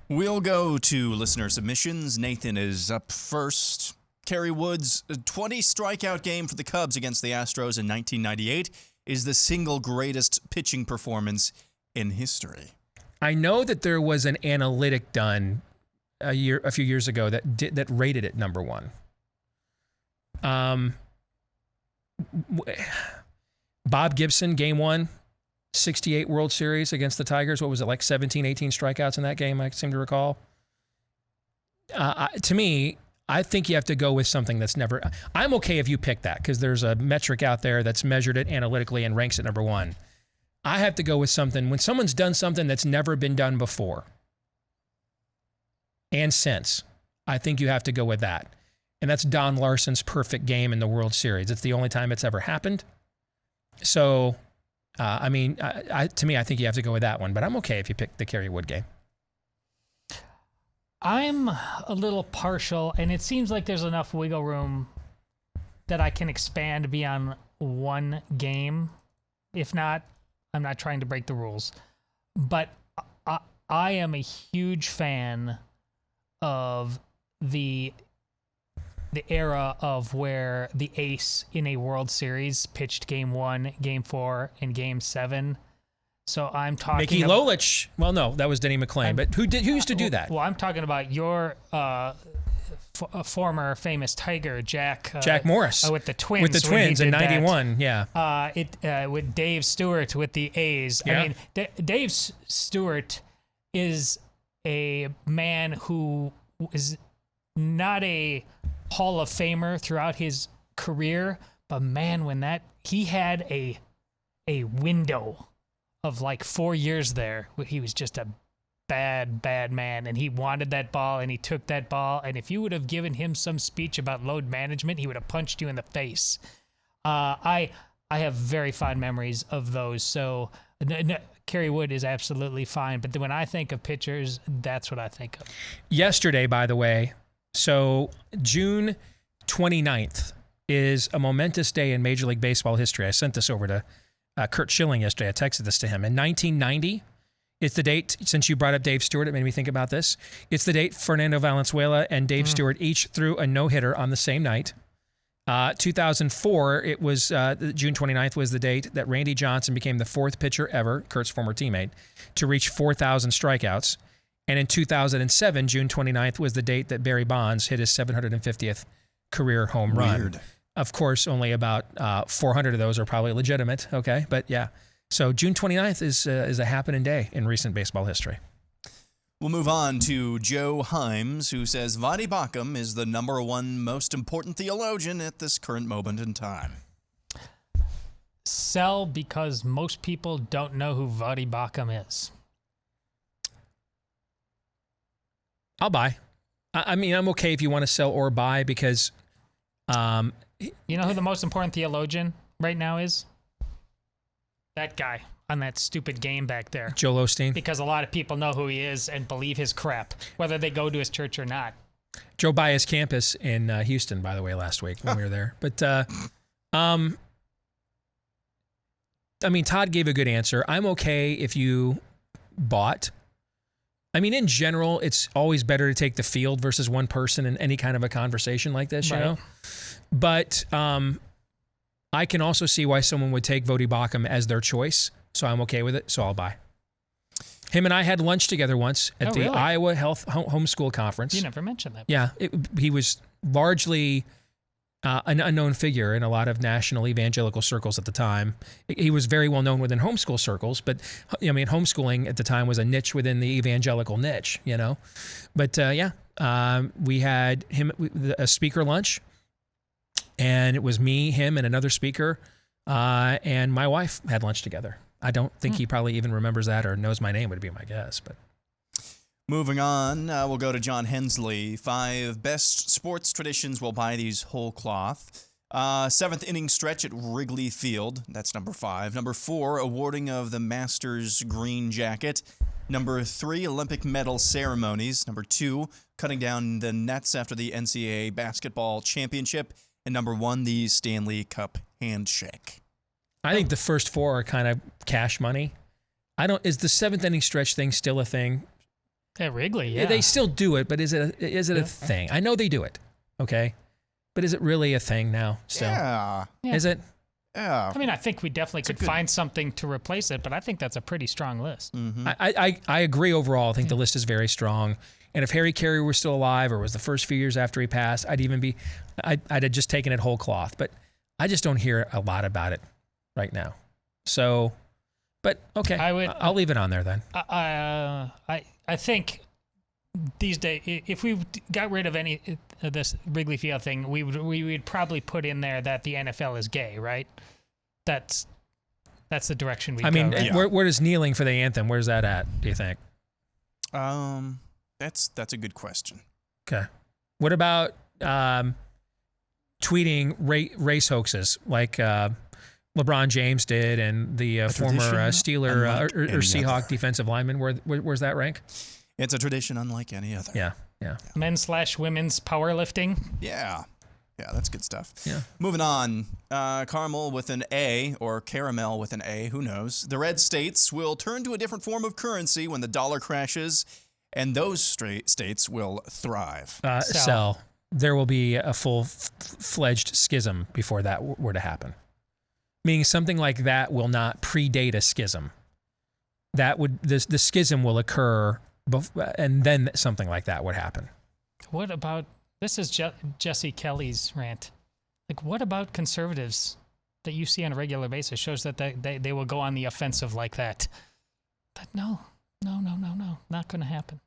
We'll go to listener submissions. Nathan is up first. Kerry Wood's 20 strikeout game for the Cubs against the Astros in 1998 is the single greatest pitching performance in history. I know that there was an analytic done a few years ago that rated it number 1. Bob Gibson, game 1. 68 World Series against the Tigers. What was it, like 17, 18 strikeouts in that game, I seem to recall? To me, I think you have to go with something that's never. I'm okay if you pick that because there's a metric out there that's measured it analytically and ranks it number one. I have to go with something when someone's done something that's never been done before and since. I think you have to go with that. And that's Don Larson's perfect game in the World Series. It's the only time it's ever happened. So, to me, I think you have to go with that one. But I'm okay if you pick the Kerry Wood game. I'm a little partial, and it seems like there's enough wiggle room that I can expand beyond one game. If not, I'm not trying to break the rules. But I am a huge fan of the era of where the ace in a World Series pitched Game 1, Game 4, and Game 7. So I'm talking Mickey Lolich. Well, no, that was Denny McClain. But who used to do that? Well, I'm talking about your former famous Tiger, Jack Morris, with the Twins. With the Twins in '91, yeah. With Dave Stewart with the A's. Yeah. I mean, Dave Stewart is a man who is not a Hall of Famer throughout his career, but man, when he had a window of like 4 years there, he was just a bad man, and he wanted that ball, and he took that ball, and if you would have given him some speech about load management, he would have punched you in the face. I have very fond memories of those, so Kerry Wood is absolutely fine, but when I think of pitchers, that's what I think of. Yesterday, by the way, so June 29th is a momentous day in Major League Baseball history. I sent this over to Kurt Schilling yesterday. I texted this to him. In 1990, it's the date, since you brought up Dave Stewart, it made me think about this. It's the date Fernando Valenzuela and Dave Stewart each threw a no-hitter on the same night. 2004, it was June 29th was the date that Randy Johnson became the fourth pitcher ever, Kurt's former teammate, to reach 4,000 strikeouts. And in 2007, June 29th was the date that Barry Bonds hit his 750th career home run. Weird. Of course, only about 400 of those are probably legitimate. Okay, but yeah. So June 29th is a happening day in recent baseball history. We'll move on to Joe Himes, who says Vadi Bakum is the number one most important theologian at this current moment in time. Sell because most people don't know who Vadi Bakum is. I'll buy. I mean, I'm okay if you want to sell or buy because... you know who the most important theologian right now is? That guy on that stupid game back there. Joel Osteen. Because a lot of people know who he is and believe his crap, whether they go to his church or not. Drove by his campus in Houston, by the way, last week when we were there. But, I mean, Todd gave a good answer. I'm okay if you bought. I mean, in general, it's always better to take the field versus one person in any kind of a conversation like this, you know? But I can also see why someone would take Vodi Bakum as their choice, so I'm okay with it, so I'll buy. Him and I had lunch together once at the Iowa Health Homeschool Conference. You never mentioned that. Yeah, he was largely an unknown figure in a lot of national evangelical circles at the time. He was very well known within homeschool circles, but I mean, homeschooling at the time was a niche within the evangelical niche, you know. But we had a speaker lunch, and it was me, him, and another speaker, and my wife had lunch together. I don't think he probably even remembers that or knows my name, would be my guess, but. Moving on, we'll go to John Hensley. 5 best sports traditions. We'll buy these whole cloth. 7th inning stretch at Wrigley Field. That's number 5. Number 4, awarding of the Masters green jacket. Number 3, Olympic medal ceremonies. Number 2, cutting down the nets after the NCAA basketball championship. And number 1, the Stanley Cup handshake. I think the first 4 are kind of cash money. Is the 7th inning stretch thing still a thing? At Wrigley, yeah. They still do it, but is it a thing? I know they do it, okay? But is it really a thing now still? Yeah. Is it? Yeah. I mean, I think we definitely could find something to replace it, but I think that's a pretty strong list. Mm-hmm. I agree overall. I think the list is very strong. And if Harry Carey were still alive or was the first few years after he passed, I'd have just taken it whole cloth. But I just don't hear a lot about it right now. So, but okay, I'll leave it on there then. I think these days, if we got rid of any of this Wrigley Field thing, we would probably put in there that the NFL is gay, right? That's the direction we go. I mean, right? Where does kneeling for the anthem? Where's that at? Do you think? That's a good question. Okay. What about tweeting race hoaxes like LeBron James did, and the former Steeler or Seahawk defensive lineman? Where's that rank? It's a tradition unlike any other. Yeah. Men/women's powerlifting. Yeah, that's good stuff. Yeah. Moving on, caramel with an A or caramel with an A, who knows? The red states will turn to a different form of currency when the dollar crashes, and those states will thrive. Sell. There will be a full-fledged schism before that were to happen. Meaning something like that will not predate a schism. The schism will occur, and then something like that would happen. What about, this is Jesse Kelly's rant. Like, what about conservatives that you see on a regular basis shows that they will go on the offensive like that? But no, not going to happen.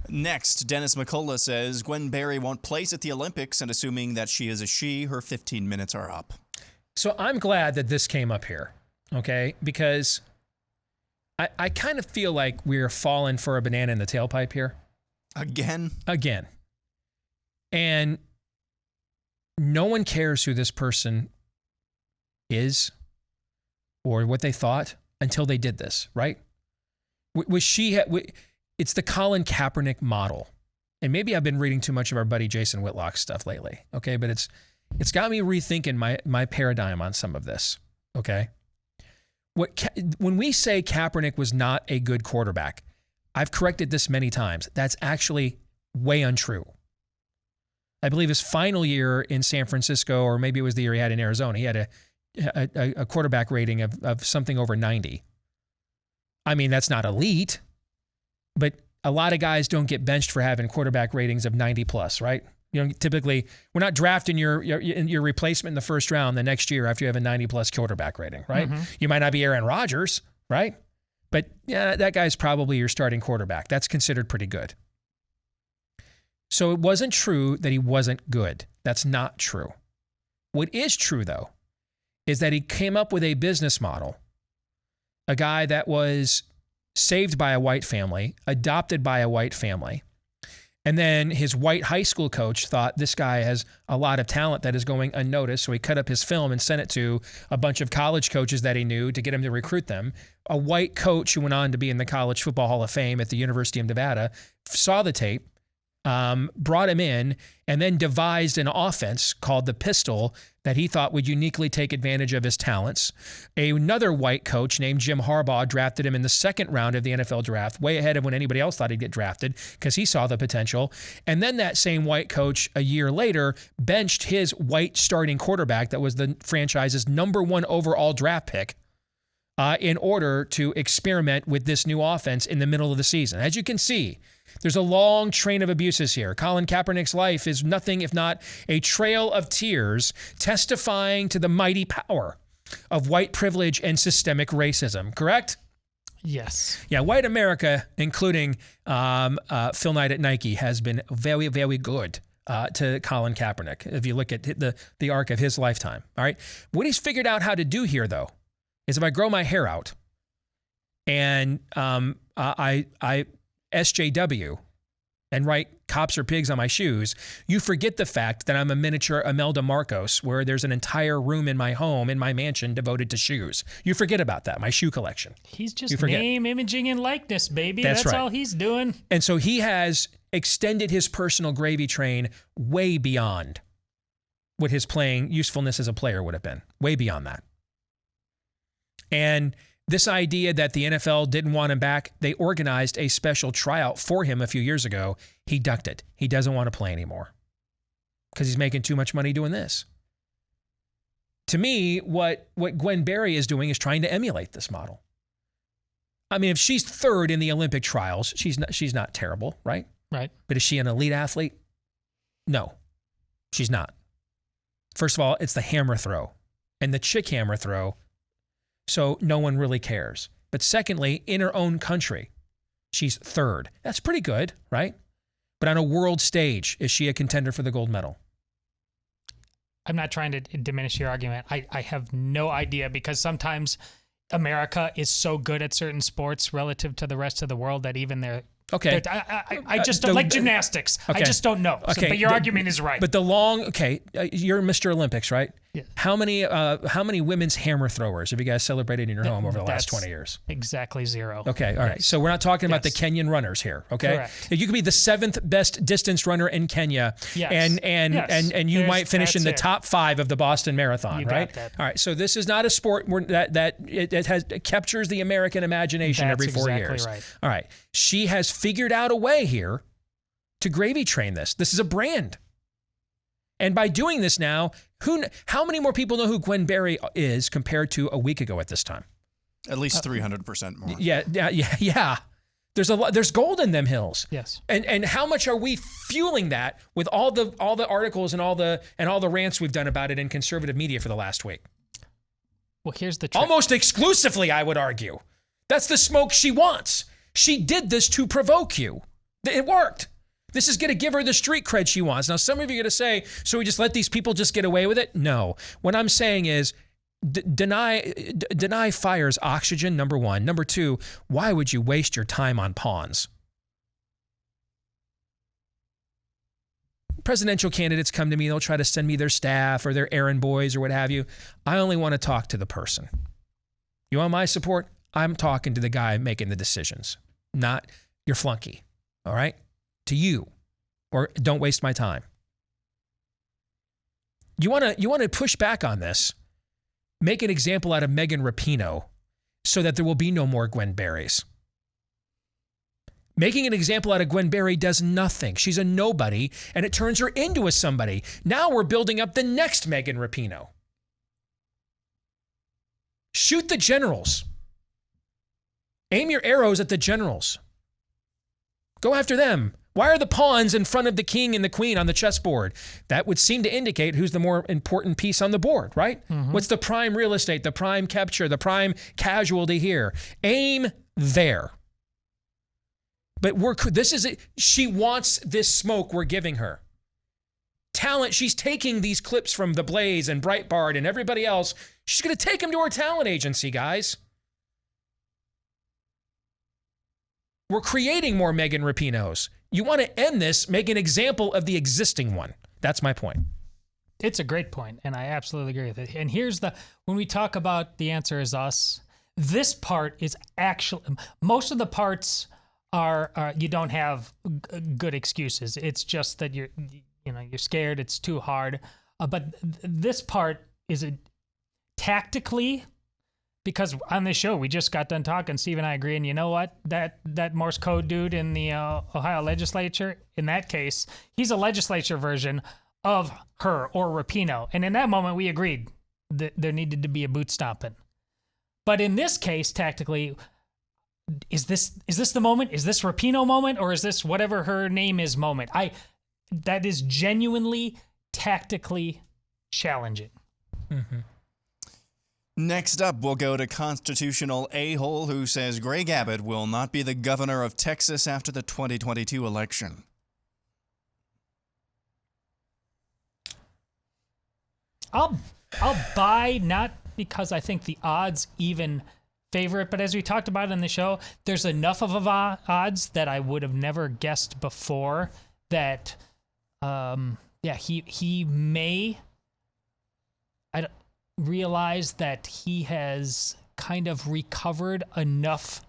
Next, Dennis McCullough says Gwen Berry won't place at the Olympics, and assuming that she is a she, her 15 minutes are up. So I'm glad that this came up here, okay? Because I kind of feel like we're falling for a banana in the tailpipe here. Again. And no one cares who this person is or what they thought until they did this, right? It's the Colin Kaepernick model. And maybe I've been reading too much of our buddy Jason Whitlock's stuff lately, okay? But it's got me rethinking my paradigm on some of this, okay? When we say Kaepernick was not a good quarterback, I've corrected this many times. That's actually way untrue. I believe his final year in San Francisco, or maybe it was the year he had in Arizona, he had a quarterback rating of something over 90. I mean, that's not elite, but a lot of guys don't get benched for having quarterback ratings of 90 plus, right? You know, typically we're not drafting your replacement in the first round the next year after you have a 90 plus quarterback rating, right? Mm-hmm. You might not be Aaron Rodgers, right? But yeah, that guy's probably your starting quarterback. That's considered pretty good. So it wasn't true that he wasn't good. That's not true. What is true, though, is that he came up with a business model, a guy that was saved by a white family, adopted by a white family, and then his white high school coach thought this guy has a lot of talent that is going unnoticed, so he cut up his film and sent it to a bunch of college coaches that he knew to get him to recruit them. A white coach who went on to be in the College Football Hall of Fame at the University of Nevada saw the tape, brought him in, and then devised an offense called the Pistol that he thought would uniquely take advantage of his talents. Another white coach named Jim Harbaugh drafted him in the second round of the NFL draft, way ahead of when anybody else thought he'd get drafted because he saw the potential. And then that same white coach a year later benched his white starting quarterback that was the franchise's #1 overall draft pick in order to experiment with this new offense in the middle of the season. As you can see, there's a long train of abuses here. Colin Kaepernick's life is nothing if not a trail of tears testifying to the mighty power of white privilege and systemic racism, correct? Yes. Yeah, white America, including Phil Knight at Nike, has been very, very good to Colin Kaepernick, if you look at the arc of his lifetime, all right? What he's figured out how to do here, though, is if I grow my hair out and I SJW and write cops or pigs on my shoes, you forget the fact that I'm a miniature Imelda Marcos, where there's an entire room in my home, in my mansion, devoted to shoes. You forget about that, my shoe collection. He's just name, imaging, and likeness, baby. That's right. All he's doing. And so he has extended his personal gravy train way beyond what his playing usefulness as a player would have been. Way beyond that. And this idea that the NFL didn't want him back, they organized a special tryout for him a few years ago. He ducked it. He doesn't want to play anymore because he's making too much money doing this. To me, what Gwen Berry is doing is trying to emulate this model. I mean, if she's third in the Olympic trials, she's not terrible, right? Right. But is she an elite athlete? No, she's not. First of all, it's the hammer throw and the chick hammer throw. So no one really cares. But secondly, in her own country, She's third. That's pretty good, right? But on a world stage, is she a contender for the gold medal? I'm not trying to diminish your argument. I have no idea, because sometimes America is so good at certain sports relative to the rest of the world that even they're okay. I just don't like gymnastics. Okay. I just don't know. Okay. But your argument is right. But you're Mr. Olympics, right? Yeah. How many women's hammer throwers have you guys celebrated in your home over the last 20 years? Exactly 0. Okay, all right. So we're not talking about the Kenyan runners here, okay? Correct. You could be the 7th best distance runner in Kenya, and you might finish in the top 5 of the Boston Marathon, right? Got that. All right. So this is not a sport that it captures the American imagination every 4 years. Right. All right. She has figured out a way here to gravy train this. This is a brand. And by doing this now, how many more people know who Gwen Berry is compared to a week ago at this time? At least 300% more. Yeah. There's gold in them hills. Yes. And how much are we fueling that with all the articles and all the rants we've done about it in conservative media for the last week? Well, here's the trick. Almost exclusively, I would argue. That's the smoke she wants. She did this to provoke you. It worked. This is going to give her the street cred she wants. Now, some of you are going to say, so we just let these people just get away with it? No. What I'm saying is deny fire's oxygen, number one. Number two, why would you waste your time on pawns? Presidential candidates come to me. They'll try to send me their staff or their errand boys or what have you. I only want to talk to the person. You want my support? I'm talking to the guy making the decisions, not your flunky. All right? To you, or don't waste my time. You want to push back on this. Make an example out of Megan Rapinoe so that there will be no more Gwen Berrys. Making an example out of Gwen Berry does nothing. She's a nobody, and it turns her into a somebody. Now we're building up the next Megan Rapinoe. Shoot the generals. Aim your arrows at the generals. Go after them. Why are the pawns in front of the king and the queen on the chessboard? That would seem to indicate who's the more important piece on the board, right? Mm-hmm. What's the prime real estate, the prime capture, the prime casualty here? Aim there. But she wants this smoke we're giving her. Talent, she's taking these clips from The Blaze and Breitbart and everybody else. She's going to take them to her talent agency, guys. We're creating more Megan Rapinoes. You want to end this, make an example of the existing one. That's my point. It's a great point, and I absolutely agree with it. And when we talk about the answer is us, this part is actually, most of the parts are you don't have good excuses. It's just that you're scared, it's too hard. But this part is tactically, because on this show, we just got done talking, Steve and I agree, and you know what? That Morse code dude in the Ohio legislature, in that case, he's a legislature version of her or Rapinoe. And in that moment, we agreed that there needed to be a boot stomping. But in this case, tactically, is this the moment? Is this Rapinoe moment? Or is this whatever her name is moment? That is genuinely tactically challenging. Mm-hmm. Next up, we'll go to constitutional a-hole who says Greg Abbott will not be the governor of Texas after the 2022 election. I'll buy, not because I think the odds even favor it, but as we talked about in the show, there's enough of odds that I would have never guessed before that, he may realize that he has kind of recovered enough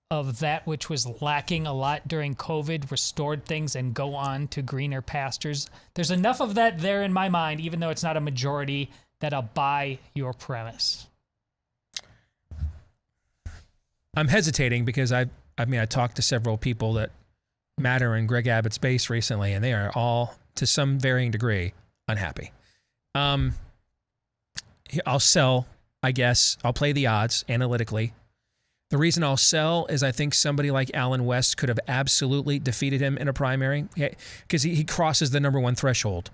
of that which was lacking a lot during COVID, restored things, and go on to greener pastures. There's enough of that there in my mind, even though it's not a majority, that I'll buy your premise. I'm hesitating because I talked to several people that matter in Greg Abbott's base recently, and they are all, to some varying degree, unhappy. I'll sell, I guess. I'll play the odds analytically. The reason I'll sell is I think somebody like Alan West could have absolutely defeated him in a primary because he crosses the number one threshold.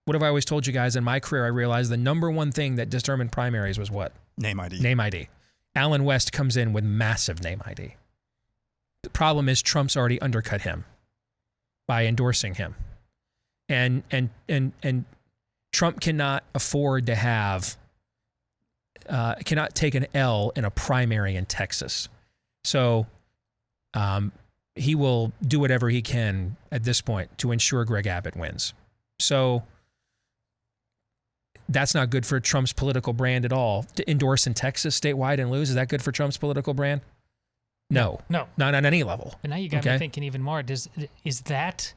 What have I always told you guys? In my career, I realized the number one thing that determined primaries was what? Name ID. Name ID. Alan West comes in with massive name ID. The problem is Trump's already undercut him by endorsing him. And Trump cannot afford to have, cannot take an L in a primary in Texas. So he will do whatever he can at this point to ensure Greg Abbott wins. So that's not good for Trump's political brand at all. To endorse in Texas statewide and lose, is that good for Trump's political brand? No. Not on any level. But now you got me thinking even more. Is that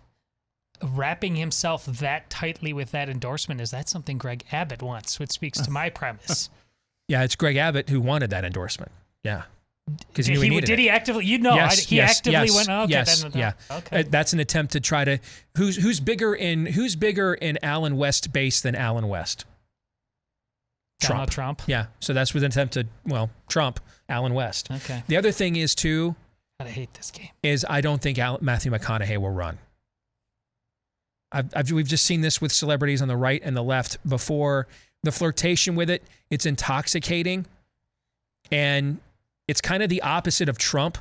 wrapping himself that tightly with that endorsement, is that something Greg Abbott wants, which speaks to my premise? Yeah, it's Greg Abbott who wanted that endorsement. Yeah. Because he needed did it. He actively? He actively went. Oh, okay, yes, then, yeah. Okay. That's an attempt to try to who's bigger in Allen West base than Allen West? Donald Trump. Yeah. So that's with an attempt to Trump, Allen West. Okay. The other thing is too. I hate this game. Is I don't think Matthew McConaughey will run. We've just seen this with celebrities on the right and the left before. The flirtation with it, it's intoxicating, and it's kind of the opposite of Trump,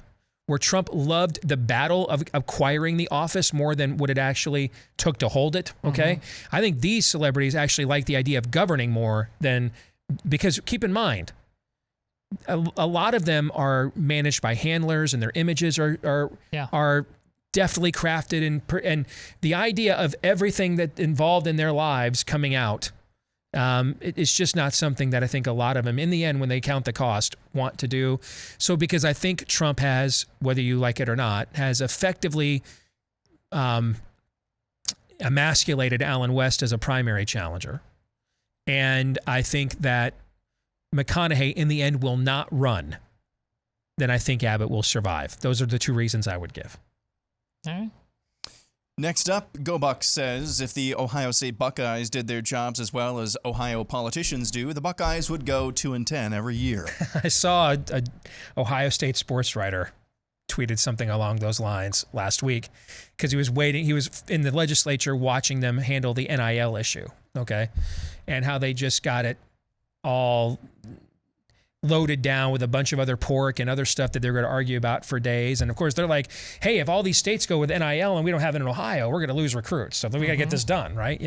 where Trump loved the battle of acquiring the office more than what it actually took to hold it, okay? I think these celebrities actually like the idea of governing more than, because keep in mind, a lot of them are managed by handlers and their images are deftly crafted, and the idea of everything that involved in their lives coming out, it's just not something that I think a lot of them, in the end, when they count the cost, want to do. So because I think Trump has, whether you like it or not, has effectively emasculated Allen West as a primary challenger. And I think that McConaughey, in the end, will not run. Then I think Abbott will survive. Those are the two reasons I would give. All right. Next up, GoBuck says if the Ohio State Buckeyes did their jobs as well as Ohio politicians do, the Buckeyes would go 2-10 every year. I saw a Ohio State sports writer tweeted something along those lines last week because he was in the legislature watching them handle the NIL issue, okay, and how they just got it all loaded down with a bunch of other pork and other stuff that they're going to argue about for days. And of course, they're like, hey, if all these states go with NIL and we don't have it in Ohio, we're going to lose recruits. So we got to get this done, right?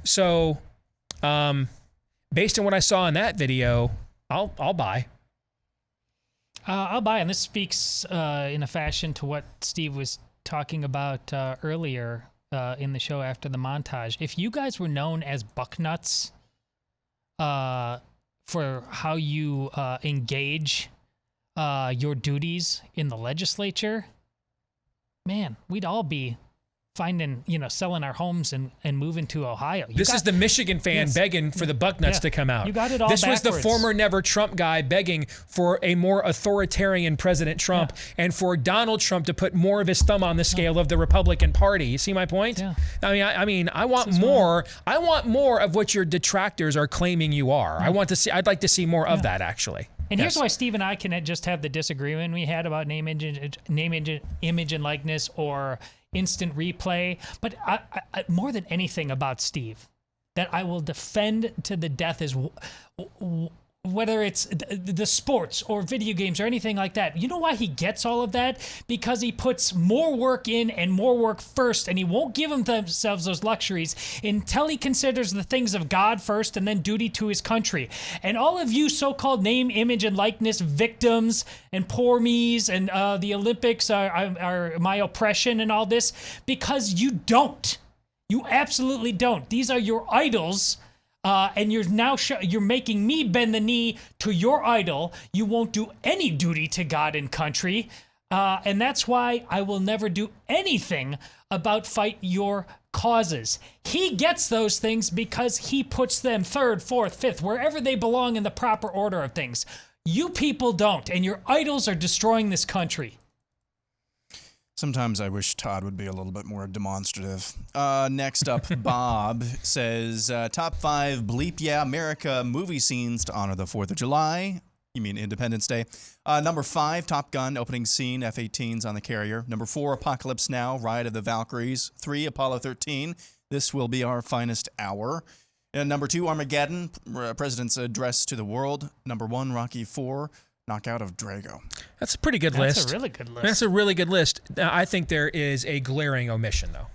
So based on what I saw in that video, I'll buy. I'll buy. And this speaks in a fashion to what Steve was talking about earlier in the show after the montage. If you guys were known as Bucknuts, for how you engage your duties in the legislature, man, we'd all be selling our homes and moving to Ohio. This is the Michigan fan begging for the Bucknuts to come out. You got it all This backwards. was the former never Trump guy begging for a more authoritarian President Trump and for Donald Trump to put more of his thumb on the scale of the Republican Party. You see my point? Yeah. I want more. I want more of what your detractors are claiming you are. I'd like to see more of that, actually. And here's why Steve and I can just have the disagreement we had about name, image, and likeness, or instant replay. But I, more than anything about Steve, that I will defend to the death is whether it's the sports or video games or anything like that. You know why he gets all of that? Because he puts more work in and more work first, and he won't give themselves those luxuries until he considers the things of God first and then duty to his country. And all of you so-called name, image, and likeness victims and poor me's and the Olympics are my oppression and all this, because you don't. You absolutely don't. These are your idols. And you're now you're making me bend the knee to your idol. You won't do any duty to God and country. And that's why I will never do anything about fight your causes. He gets those things because he puts them third, fourth, fifth, wherever they belong in the proper order of things. You people don't, and your idols are destroying this country. Sometimes I wish Todd would be a little bit more demonstrative. Next up, Bob says, top 5 bleep yeah America movie scenes to honor the 4th of July. You mean Independence Day. Number 5, Top Gun, opening scene, F-18s on the carrier. Number 4, Apocalypse Now, Ride of the Valkyries. 3, Apollo 13. This will be our finest hour. And number 2, Armageddon, President's Address to the World. Number 1, Rocky IV. Knockout of Drago. That's a pretty good list. That's a really good list. That's a really good list. I think there is a glaring omission, though.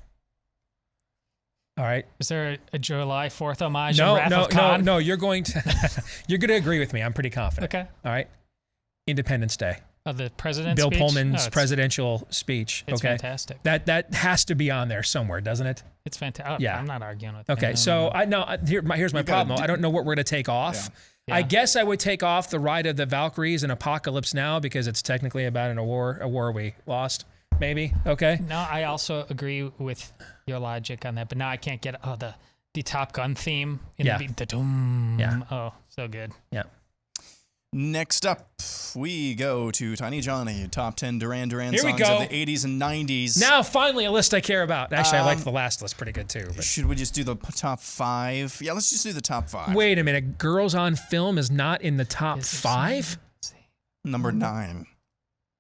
All right. Is there a July 4th homage? No. You're going to agree with me. I'm pretty confident. Okay. All right. Independence Day. Oh, the president's Bill speech? Pullman's presidential speech. It's okay. fantastic. That has to be on there somewhere, doesn't it? It's fantastic. Yeah. I'm not arguing with Okay. that. So here's my problem. I don't know what we're going to take off. Yeah. I guess I would take off the Ride of the Valkyries and Apocalypse Now because it's technically about a war we lost. Maybe. Okay. No, I also agree with your logic on that, but now I can't get the Top Gun theme in the doom. Yeah. Oh, so good. Yeah. Next up, we go to Tiny Johnny, top 10 Duran Duran Here we songs go. of the 80s and 90s. Now, finally, a list I care about. Actually, I liked the last list pretty good, too. But. Should we just do the top 5? Yeah, let's just do the top 5. Wait a minute. Girls on Film is not in the top 5? Number 9.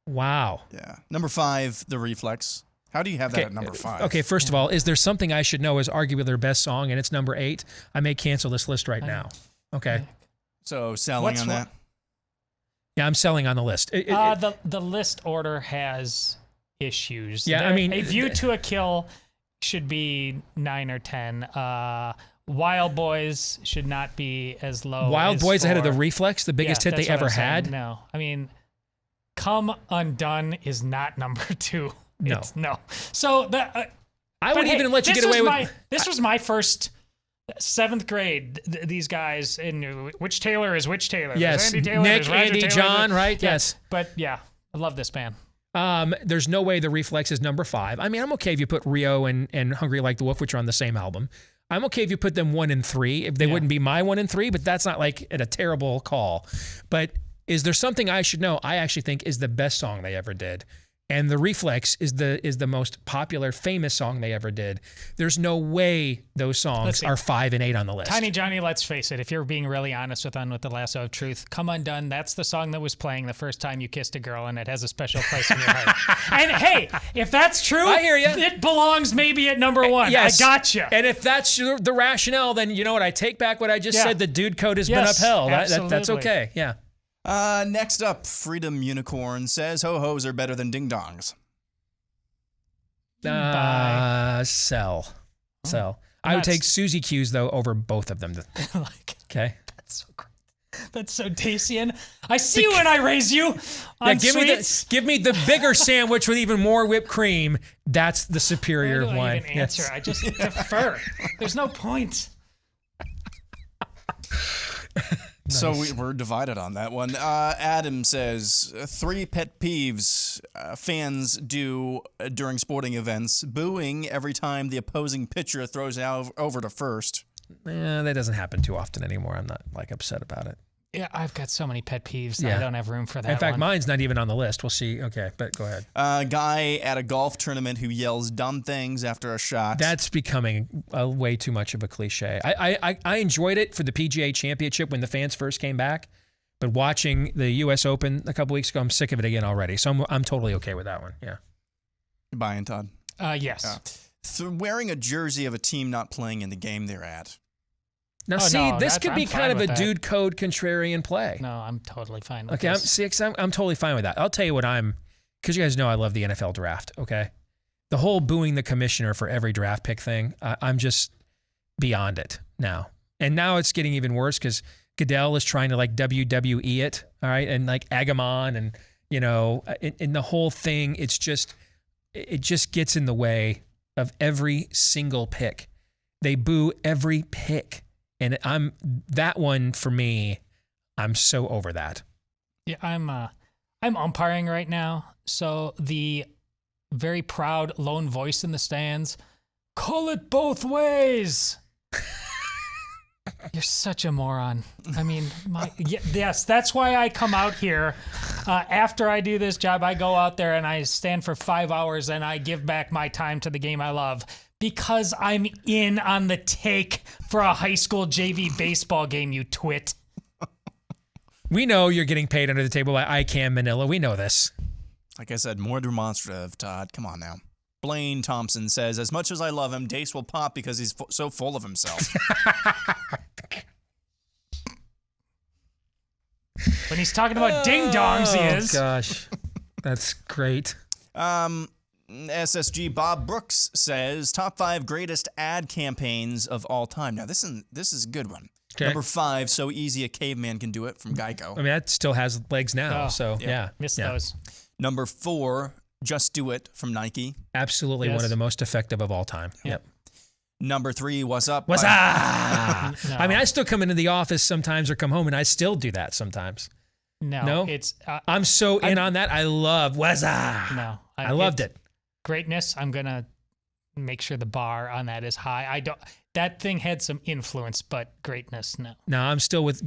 Wow. Yeah. Number 5, The Reflex. How do you have that at number 5? Okay, first of all, is there something I should know is arguably their best song, and it's number 8? I may cancel this list right now. Okay. So, selling on that? Yeah, I'm selling on the list. The list order has issues. Yeah, A View to a Kill should be 9 or 10. Wild Boys should not be as low. Wild as Boys 4. ahead of The Reflex, the biggest hit they ever had? No. I mean, Come Undone is not number 2. No. No. So I wouldn't even let you get away with... This was my first... 7th grade, these guys, and which Taylor is which Taylor? Yes, Andy Taylor, Nick, Andy, Taylor, John, right? Yes. But yeah, I love this band. There's no way The Reflex is number 5. I mean, I'm okay if you put Rio and Hungry Like the Wolf, which are on the same album. I'm okay if you put them 1 and 3. If they wouldn't be my 1 and 3, but that's not like a terrible call. But is there something I should know? I actually think is the best song they ever did. And The Reflex is the most popular, famous song they ever did. There's no way those songs are 5 and 8 on the list. Tiny Johnny, let's face it, if you're being really honest with the Lasso of Truth, Come Undone, that's the song that was playing the first time you kissed a girl, and it has a special place in your heart. And hey, if that's true, I hear you. It belongs maybe at number 1. Yes. I gotcha. And if that's the rationale, then you know what? I take back what I just said. The dude code has been upheld. That's okay. Yeah. Next up, Freedom Unicorn says ho-hos are better than ding-dongs. Sell. I would take Susie Q's, though, over both of them. Okay. That's so great. That's so Dacian. I see you when I raise you on sweets. Give me the bigger sandwich with even more whipped cream. That's the superior one. I don't even answer. I just defer. There's no point. Nice. So we're divided on that one. Adam says 3 pet peeves fans do during sporting events: booing every time the opposing pitcher throws out over to first. That doesn't happen too often anymore. I'm not upset about it. Yeah, I've got so many pet peeves that I don't have room for that. In fact, mine's not even on the list. We'll see. Okay, but go ahead. Guy at a golf tournament who yells dumb things after a shot. That's becoming way too much of a cliche. I enjoyed it for the PGA Championship when the fans first came back, but watching the U.S. Open a couple weeks ago, I'm sick of it again already. So I'm totally okay with that one. Yeah. You buying, Todd? Yes. Wearing a jersey of a team not playing in the game they're at. Now, this could be kind of a dude code contrarian play. No, I'm totally fine with this. I'm totally fine with that. I'll tell you what because you guys know I love the NFL draft, okay? The whole booing the commissioner for every draft pick thing, I'm just beyond it now. And now it's getting even worse because Goodell is trying to WWE it, all right? And Agamon and, in the whole thing, it just gets in the way of every single pick. They boo every pick. And that one for me, I'm so over that. Yeah, I'm umpiring right now. So the very proud lone voice in the stands, call it both ways. You're such a moron. I mean, yes, that's why I come out here. After I do this job, I go out there and I stand for 5 hours and I give back my time to the game I love. Because I'm in on the take for a high school JV baseball game, you twit. We know you're getting paid under the table by ICAM Manila. We know this. Like I said, more demonstrative, Todd. Come on now. Blaine Thompson says, as much as I love him, Dace will pop because he's so full of himself. When When he's talking about ding-dongs, he is. Oh, gosh. That's great. SSG Bob Brooks says, top 5 greatest ad campaigns of all time. Now, this is a good one. Okay. Number 5, So Easy a Caveman Can Do It from Geico. I mean, that still has legs now. Oh, So, yeah. Missed those. Number 4, Just Do It from Nike. Absolutely one of the most effective of all time. Yep. Number 3, What's Up? What's up? No. I mean, I still come into the office sometimes or come home, and I still do that sometimes. No? It's... I'm so in on that. I love What's Up. No. I loved it. Greatness, I'm going to make sure the bar on that is high. That thing had some influence, but greatness, no. No, I'm still with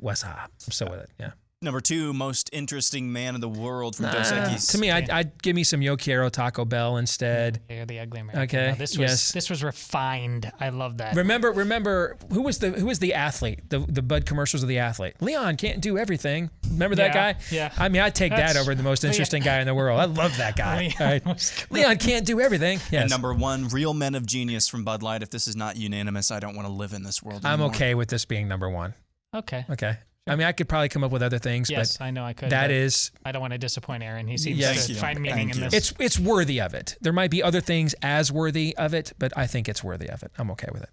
What's Up. I'm still with it. Yeah. Number 2, Most Interesting Man in the World from Dos Equis. To me, I'd give me some Yo Quiero Taco Bell instead. You're the ugly American. Okay. No, this was refined. I love that. Remember who was the athlete? The Bud commercials of the athlete. Leon can't do everything. Remember that guy? Yeah. I mean, I'd take that over the most interesting guy in the world. I love that guy. Leon can't do everything. Yes. And number 1, Real Men of Genius from Bud Light. If this is not unanimous, I don't want to live in this world anymore. I'm okay with this being number 1. Okay. I mean, I could probably come up with other things, yes, but I know I could. That is. I don't want to disappoint Aaron. He seems to find meaning in this. It's worthy of it. There might be other things as worthy of it, but I think it's worthy of it. I'm okay with it.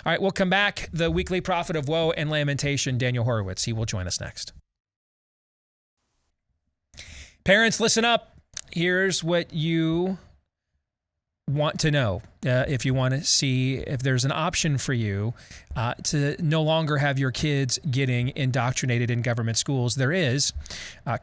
All right, we'll come back. The weekly prophet of woe and lamentation, Daniel Horowitz. He will join us next. Parents, listen up. Here's what you want to know. If you want to see if there's an option for you to no longer have your kids getting indoctrinated in government schools, there is,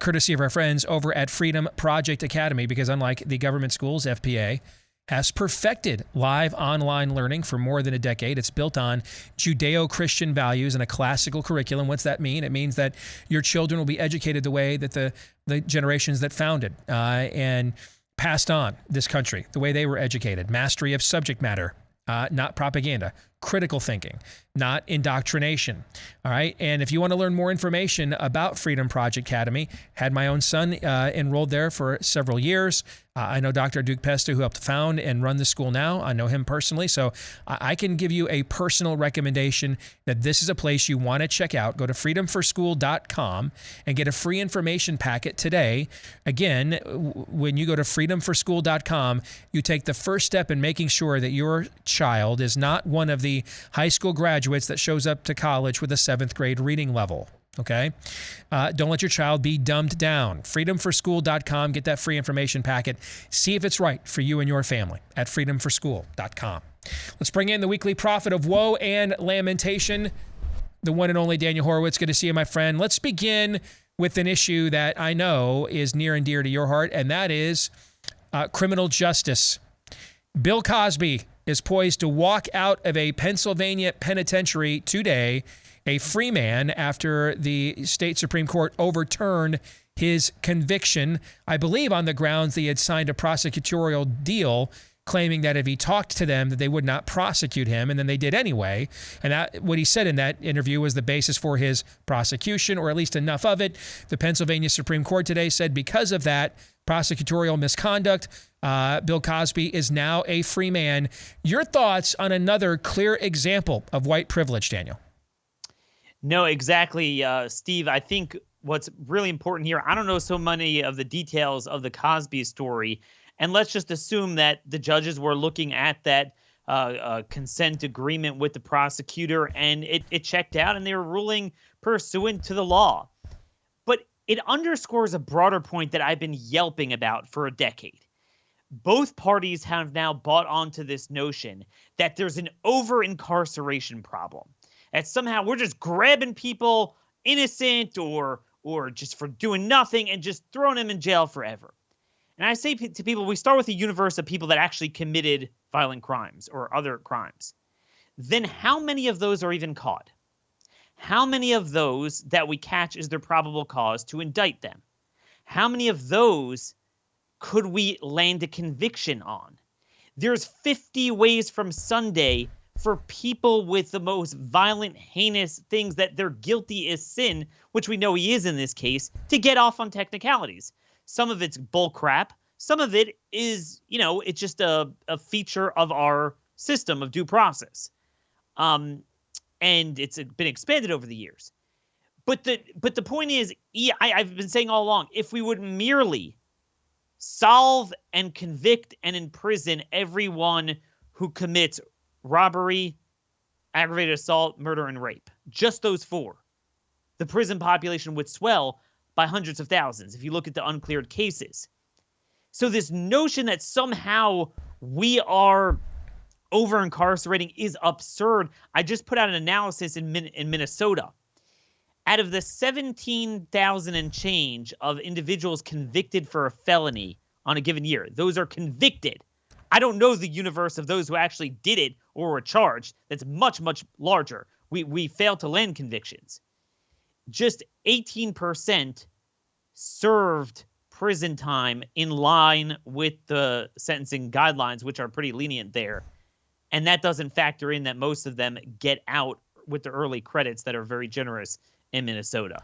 courtesy of our friends over at Freedom Project Academy, because unlike the government schools, FPA has perfected live online learning for more than a decade. It's built on Judeo-Christian values and a classical curriculum. What's that mean? It means that your children will be educated the way that the generations that founded and passed on this country, the way they were educated. Mastery of subject matter, not propaganda. Critical thinking, not indoctrination. All right. And if you want to learn more information about Freedom Project Academy, had my own son enrolled there for several years. I know Dr. Duke Pesta, who helped found and run the school now. I know him personally. So I can give you a personal recommendation that this is a place you want to check out. Go to freedomforschool.com and get a free information packet today. Again, when you go to freedomforschool.com, you take the first step in making sure that your child is not one of the high school graduates that shows up to college with a 7th grade reading level. Okay? Don't let your child be dumbed down. freedomforschool.com. Get that free information packet. See if it's right for you and your family at freedomforschool.com. Let's bring in the weekly prophet of woe and lamentation, the one and only Daniel Horowitz. Good to see you, my friend. Let's begin with an issue that I know is near and dear to your heart, and that is criminal justice. Bill Cosby is poised to walk out of a Pennsylvania penitentiary today, a free man, after the state Supreme Court overturned his conviction, I believe on the grounds that he had signed a prosecutorial deal claiming that if he talked to them that they would not prosecute him, and then they did anyway. And that, what he said in that interview, was the basis for his prosecution, or at least enough of it. The Pennsylvania Supreme Court today said because of that prosecutorial misconduct, Bill Cosby is now a free man. Your thoughts on another clear example of white privilege, Daniel? No, exactly, Steve. I think what's really important here, I don't know so many of the details of the Cosby story, and let's just assume that the judges were looking at that consent agreement with the prosecutor, and it checked out, and they were ruling pursuant to the law. But it underscores a broader point that I've been yelping about for a decade. Both parties have now bought onto this notion that there's an over-incarceration problem. That somehow we're just grabbing people innocent or just for doing nothing and just throwing them in jail forever. And I say to people, we start with a universe of people that actually committed violent crimes or other crimes. Then how many of those are even caught? How many of those that we catch is their probable cause to indict them? How many of those could we land a conviction on? There's 50 ways from Sunday for people with the most violent, heinous things that they're guilty as sin, which we know he is in this case, to get off on technicalities. Some of it's bull crap. Some of it is, it's just a feature of our system of due process. And it's been expanded over the years. But the point is, I've been saying all along, if we would merely solve and convict and imprison everyone who commits robbery, aggravated assault, murder, and rape, just those 4, the prison population would swell by hundreds of thousands if you look at the uncleared cases. So this notion that somehow we are over-incarcerating is absurd. I just put out an analysis in Minnesota. Out of the 17,000 and change of individuals convicted for a felony on a given year, those are convicted. I don't know the universe of those who actually did it or were charged. That's much, much larger. We fail to land convictions. Just 18% served prison time in line with the sentencing guidelines, which are pretty lenient there. And that doesn't factor in that most of them get out with the early credits that are very generous in Minnesota.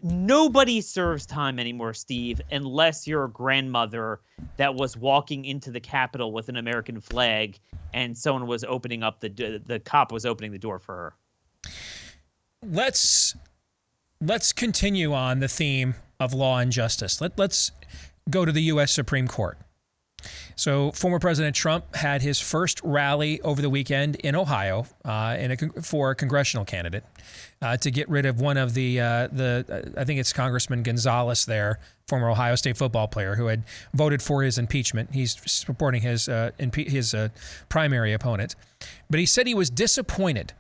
Nobody serves time anymore, Steve, unless you're a grandmother that was walking into the Capitol with an American flag and someone was opening up the cop was opening the door for her. Let's continue on the theme of law and justice. Let's go to the U.S. Supreme Court. So former President Trump had his first rally over the weekend in Ohio for a congressional candidate to get rid of one of the I think it's Congressman Gonzalez there, former Ohio State football player who had voted for his impeachment. He's supporting his primary opponent. But he said he was disappointed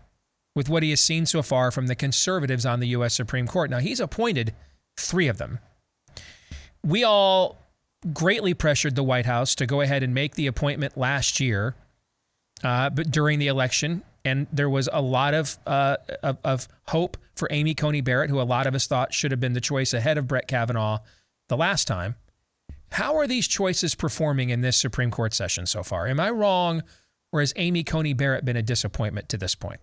with what he has seen so far from the conservatives on the U.S. Supreme Court. Now, he's appointed 3 of them. We all greatly pressured the White House to go ahead and make the appointment last year, but during the election, and there was a lot of hope for Amy Coney Barrett, who a lot of us thought should have been the choice ahead of Brett Kavanaugh the last time. How are these choices performing in this Supreme Court session so far? Am I wrong, or has Amy Coney Barrett been a disappointment to this point?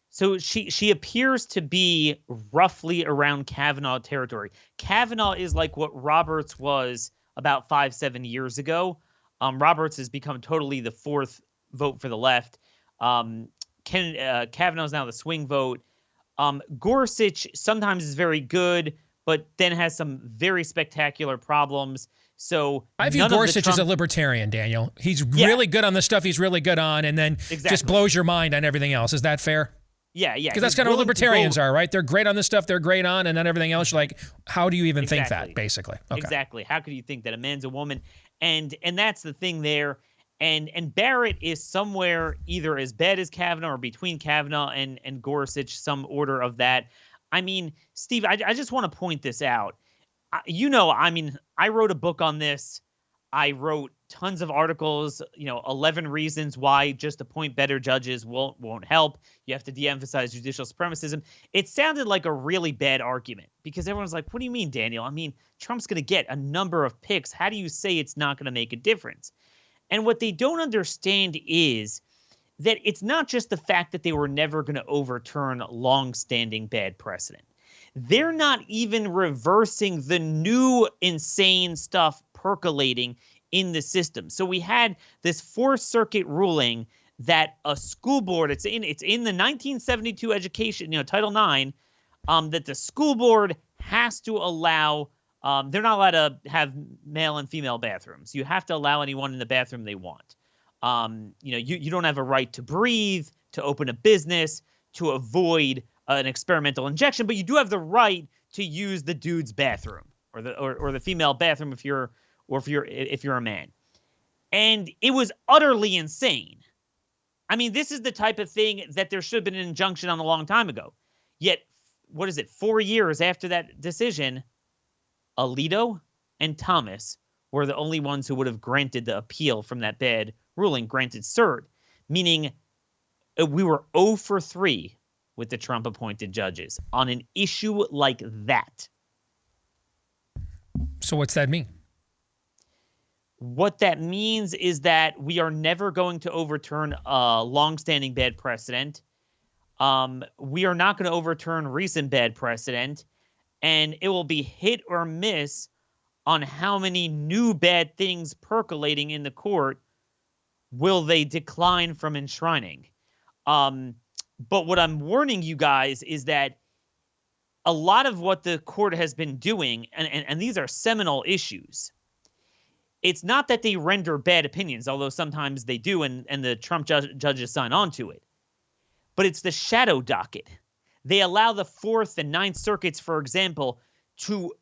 So she appears to be roughly around Kavanaugh territory. Kavanaugh is like what Roberts was about 5-7 years ago. Roberts has become totally the 4th vote for the left. Kavanaugh is now the swing vote. Gorsuch sometimes is very good, but then has some very spectacular problems. So I view Gorsuch as a libertarian, Daniel. He's really good on the stuff he's really good on, and then just blows your mind on everything else. Is that fair? Yeah. Because that's kind of what libertarians are, right? They're great on the stuff they're great on, and then everything else, you're like, how do you even think that, basically? Okay. Exactly. How could you think that a man's a woman? And that's the thing there. And Barrett is somewhere either as bad as Kavanaugh or between Kavanaugh and Gorsuch, some order of that. I mean, Steve, I just want to point this out. I wrote a book on this. I wrote tons of articles, 11 reasons why just appoint better judges won't help. You have to de-emphasize judicial supremacism. It sounded like a really bad argument because everyone's like, what do you mean, Daniel? I mean, Trump's going to get a number of picks. How do you say it's not going to make a difference? And what they don't understand is that it's not just the fact that they were never going to overturn long-standing bad precedent. They're not even reversing the new insane stuff percolating in the system. So we had this Fourth Circuit ruling that a school board, it's in the 1972 education, Title IX, that the school board has to allow, they're not allowed to have male and female bathrooms. You have to allow anyone in the bathroom they want. You don't have a right to breathe, to open a business, to avoid an experimental injection, but you do have the right to use the dude's bathroom or the female bathroom if you're a man. And it was utterly insane. I mean, this is the type of thing that there should have been an injunction on a long time ago. Yet, 4 years after that decision, Alito and Thomas were the only ones who would have granted the appeal from that bad ruling, granted cert, meaning we were 0 for 3 with the Trump-appointed judges on an issue like that. So what's that mean? What that means is that we are never going to overturn a longstanding bad precedent. We are not going to overturn recent bad precedent, and it will be hit or miss on how many new bad things percolating in the court will they decline from enshrining. But what I'm warning you guys is that a lot of what the court has been doing, and these are seminal issues, it's not that they render bad opinions, although sometimes they do, and the Trump judges sign on to it, but it's the shadow docket. They allow the Fourth and Ninth Circuits, for example, to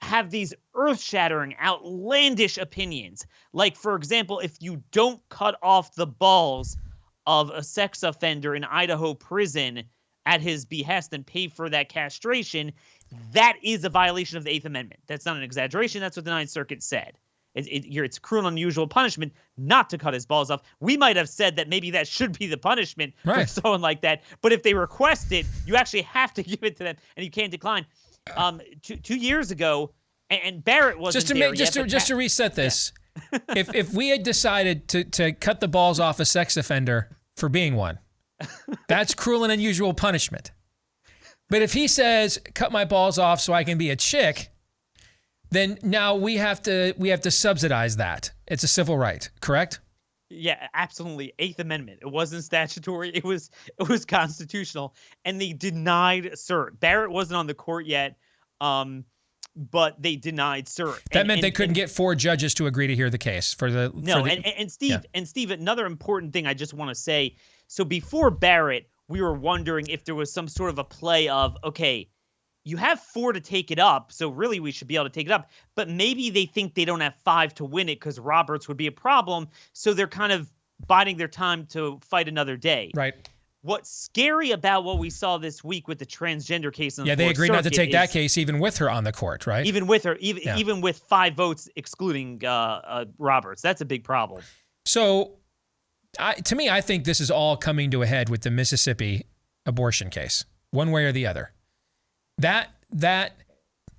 have these earth-shattering, outlandish opinions. Like, for example, if you don't cut off the balls of a sex offender in Idaho prison at his behest and pay for that castration, that is a violation of the Eighth Amendment. That's not an exaggeration. That's what the Ninth Circuit said. It's cruel and unusual punishment not to cut his balls off. We might have said that maybe that should be the punishment for someone like that. But if they request it, you actually have to give it to them, and you can't decline. 2 years ago, and Barrett wasn't just to reset this. Yeah. if we had decided to cut the balls off a sex offender for being one, that's cruel and unusual punishment. But if he says, cut my balls off so I can be a chick, then now we have to subsidize that. It's a civil right, correct? Yeah, absolutely. Eighth Amendment. It wasn't statutory. It was constitutional, and they denied cert. Barrett wasn't on the court yet, but they denied cert. That meant they couldn't get 4 judges to agree to hear the case for the. Steve, another important thing I just want to say. So before Barrett, we were wondering if there was some sort of a play of, okay, you have 4 to take it up, so really we should be able to take it up. But maybe they think they don't have 5 to win it because Roberts would be a problem, so they're kind of biding their time to fight another day. Right. What's scary about what we saw this week with the transgender case in the they agreed not to take that case even with her on the court, right? Even with her, even with 5 votes excluding Roberts. That's a big problem. So to me, I think this is all coming to a head with the Mississippi abortion case, one way or the other. That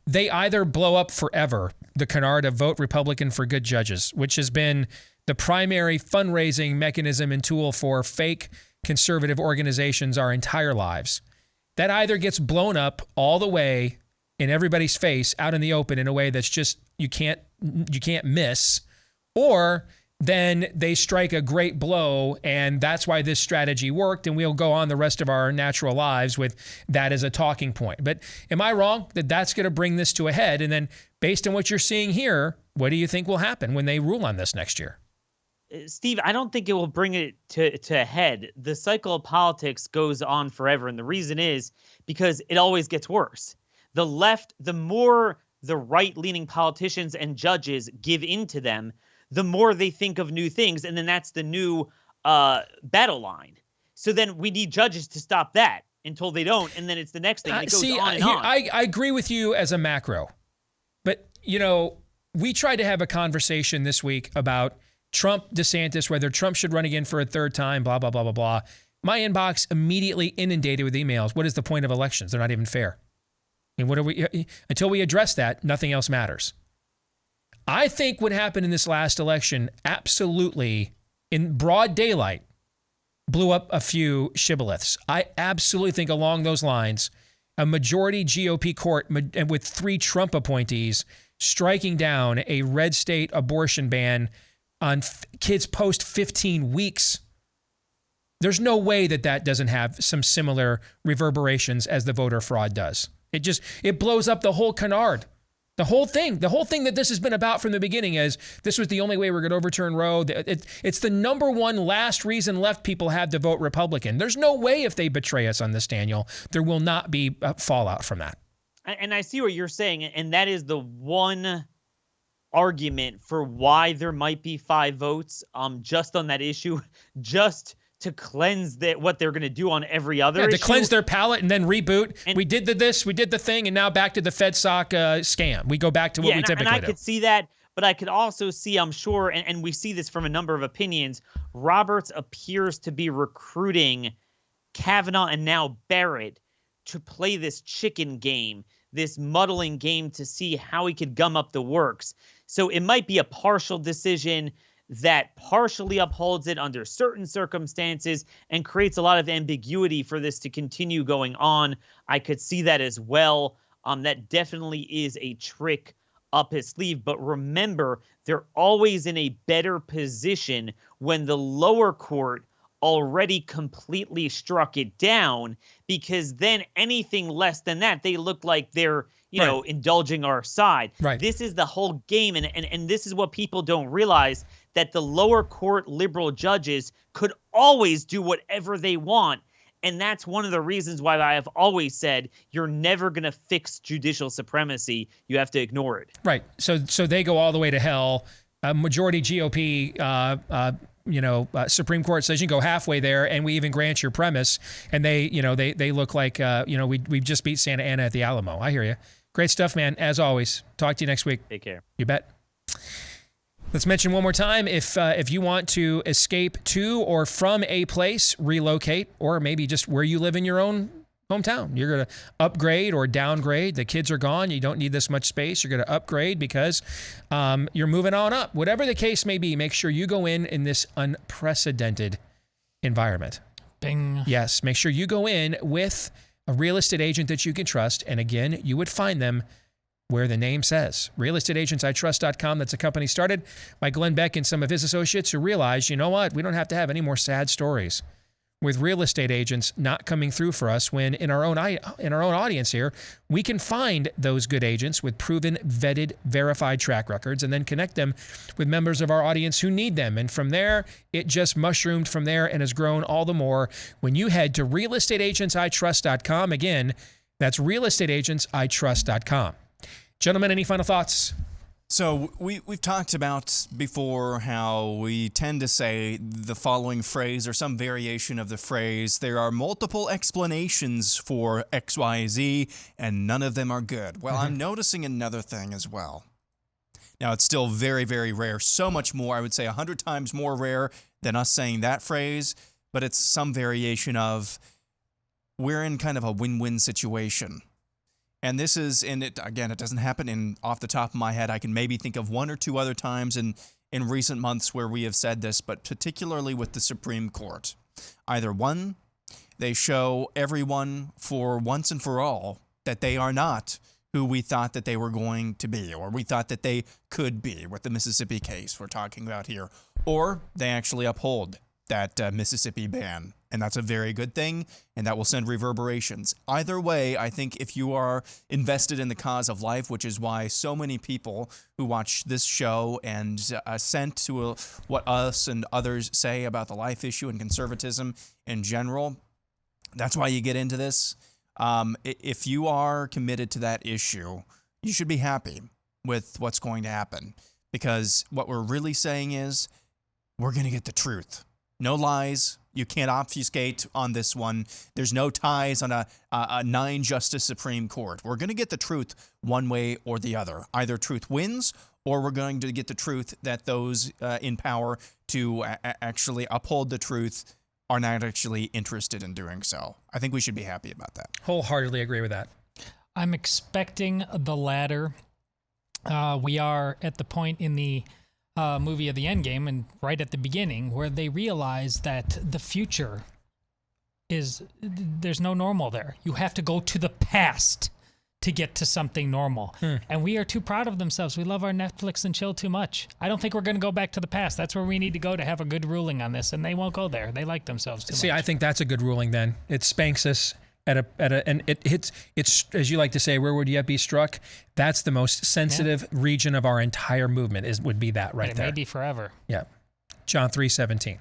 they either blow up forever, the canard of vote Republican for good judges, which has been the primary fundraising mechanism and tool for fake conservative organizations our entire lives. That either gets blown up all the way in everybody's face out in the open in a way that's just you can't miss, or then they strike a great blow, and that's why this strategy worked, and we'll go on the rest of our natural lives with that as a talking point. But am I wrong that that's going to bring this to a head? And then based on what you're seeing here, what do you think will happen when they rule on this next year? Steve, I don't think it will bring it to a head. The cycle of politics goes on forever, and the reason is because it always gets worse. The left, the more the right-leaning politicians and judges give into them, the more they think of new things, and then that's the new battle line. So then we need judges to stop that until they don't, and then it's the next thing. And it goes on and on. I agree with you as a macro, but, we tried to have a conversation this week about Trump, DeSantis, whether Trump should run again for a third time, blah, blah, blah, blah, blah. My inbox immediately inundated with emails. What is the point of elections? They're not even fair. I mean, until we address that, nothing else matters. I think what happened in this last election absolutely, in broad daylight, blew up a few shibboleths. I absolutely think along those lines, a majority GOP court with 3 Trump appointees striking down a red state abortion ban on kids post 15 weeks. There's no way that doesn't have some similar reverberations as the voter fraud does. It blows up the whole canard. The whole thing that this has been about from the beginning is this was the only way we're going to overturn Roe. It's the number one last reason left people have to vote Republican. There's no way if they betray us on this, Daniel, there will not be fallout from that. And I see what you're saying, and that is the one argument for why there might be 5 votes just on that issue, just to cleanse what they're going to do on every other issue. To cleanse their palate and then reboot. And we did the thing, and now back to the FedSoc scam. We go back to what we typically do. And I could see that, but I could also see, I'm sure, and we see this from a number of opinions, Roberts appears to be recruiting Kavanaugh and now Barrett to play this chicken game, this muddling game to see how he could gum up the works. So it might be a partial decision that partially upholds it under certain circumstances and creates a lot of ambiguity for this to continue going on. I could see that as well. That definitely is a trick up his sleeve. But remember, they're always in a better position when the lower court already completely struck it down, because then anything less than that, they look like they're, you know, indulging our side. Right. This is the whole game. And this is what people don't realize, that the lower court liberal judges could always do whatever they want. And that's one of the reasons why I have always said you're never going to fix judicial supremacy. You have to ignore it. Right. So they go all the way to hell. Majority GOP, Supreme Court decision, go halfway there, and we even grant your premise. And they look like, we just beat Santa Ana at the Alamo. I hear you. Great stuff, man. As always. Talk to you next week. Take care. You bet. Let's mention one more time, if you want to escape to or from a place, relocate, or maybe just where you live in your own hometown. You're going to upgrade or downgrade. The kids are gone. You don't need this much space. You're going to upgrade because you're moving on up. Whatever the case may be, make sure you go in this unprecedented environment. Bing. Yes, make sure you go in with a real estate agent that you can trust. And again, you would find them where the name says. realestateagentsitrust.com. That's a company started by Glenn Beck and some of his associates who realized, you know what, we don't have to have any more sad stories with real estate agents not coming through for us, when in our own audience here, we can find those good agents with proven, vetted, verified track records and then connect them with members of our audience who need them. And from there, it just mushroomed from there and has grown all the more when you head to realestateagentsitrust.com. Again, that's realestateagentsitrust.com. Gentlemen, any final thoughts? So we've talked about before how we tend to say the following phrase or some variation of the phrase, there are multiple explanations for XYZ and none of them are good. Well, I'm noticing another thing as well. Now, it's still very, very rare, so much more, I would say 100 times more rare than us saying that phrase, but it's some variation of we're in kind of a win-win situation. And this is, and it doesn't happen off the top of my head. I can maybe think of one or two other times in recent months where we have said this, but particularly with the Supreme Court. Either one, they show everyone for once and for all that they are not who we thought that they were going to be, or we thought that they could be with the Mississippi case we're talking about here. Or they actually uphold that Mississippi ban. And that's a very good thing, and that will send reverberations. Either way, I think if you are invested in the cause of life, which is why so many people who watch this show and assent to what us and others say about the life issue and conservatism in general, that's why you get into this. If you are committed to that issue, you should be happy with what's going to happen, because what we're really saying is we're going to get the truth. No lies. You can't obfuscate on this one. There's no ties on a 9-justice Supreme Court. We're going to get the truth one way or the other. Either truth wins, or we're going to get the truth that those in power to actually uphold the truth are not actually interested in doing so. I think we should be happy about that. Wholeheartedly agree with that. I'm expecting the latter. We are at the point in the movie of the Endgame, and right at the beginning, where they realize that the future is, there's no normal there. You have to go to the past to get to something normal. And we are too proud of themselves. We love our Netflix and chill too much. I don't think we're going to go back to the past. That's where we need to go to have a good ruling on this, and they won't go there. They like themselves too much. See, I think that's a good ruling then. It spanks us and it hits, it's, as you like to say, where would you be struck? That's the most sensitive region of our entire movement would be that right there. It may be forever. Yeah. John 3:17.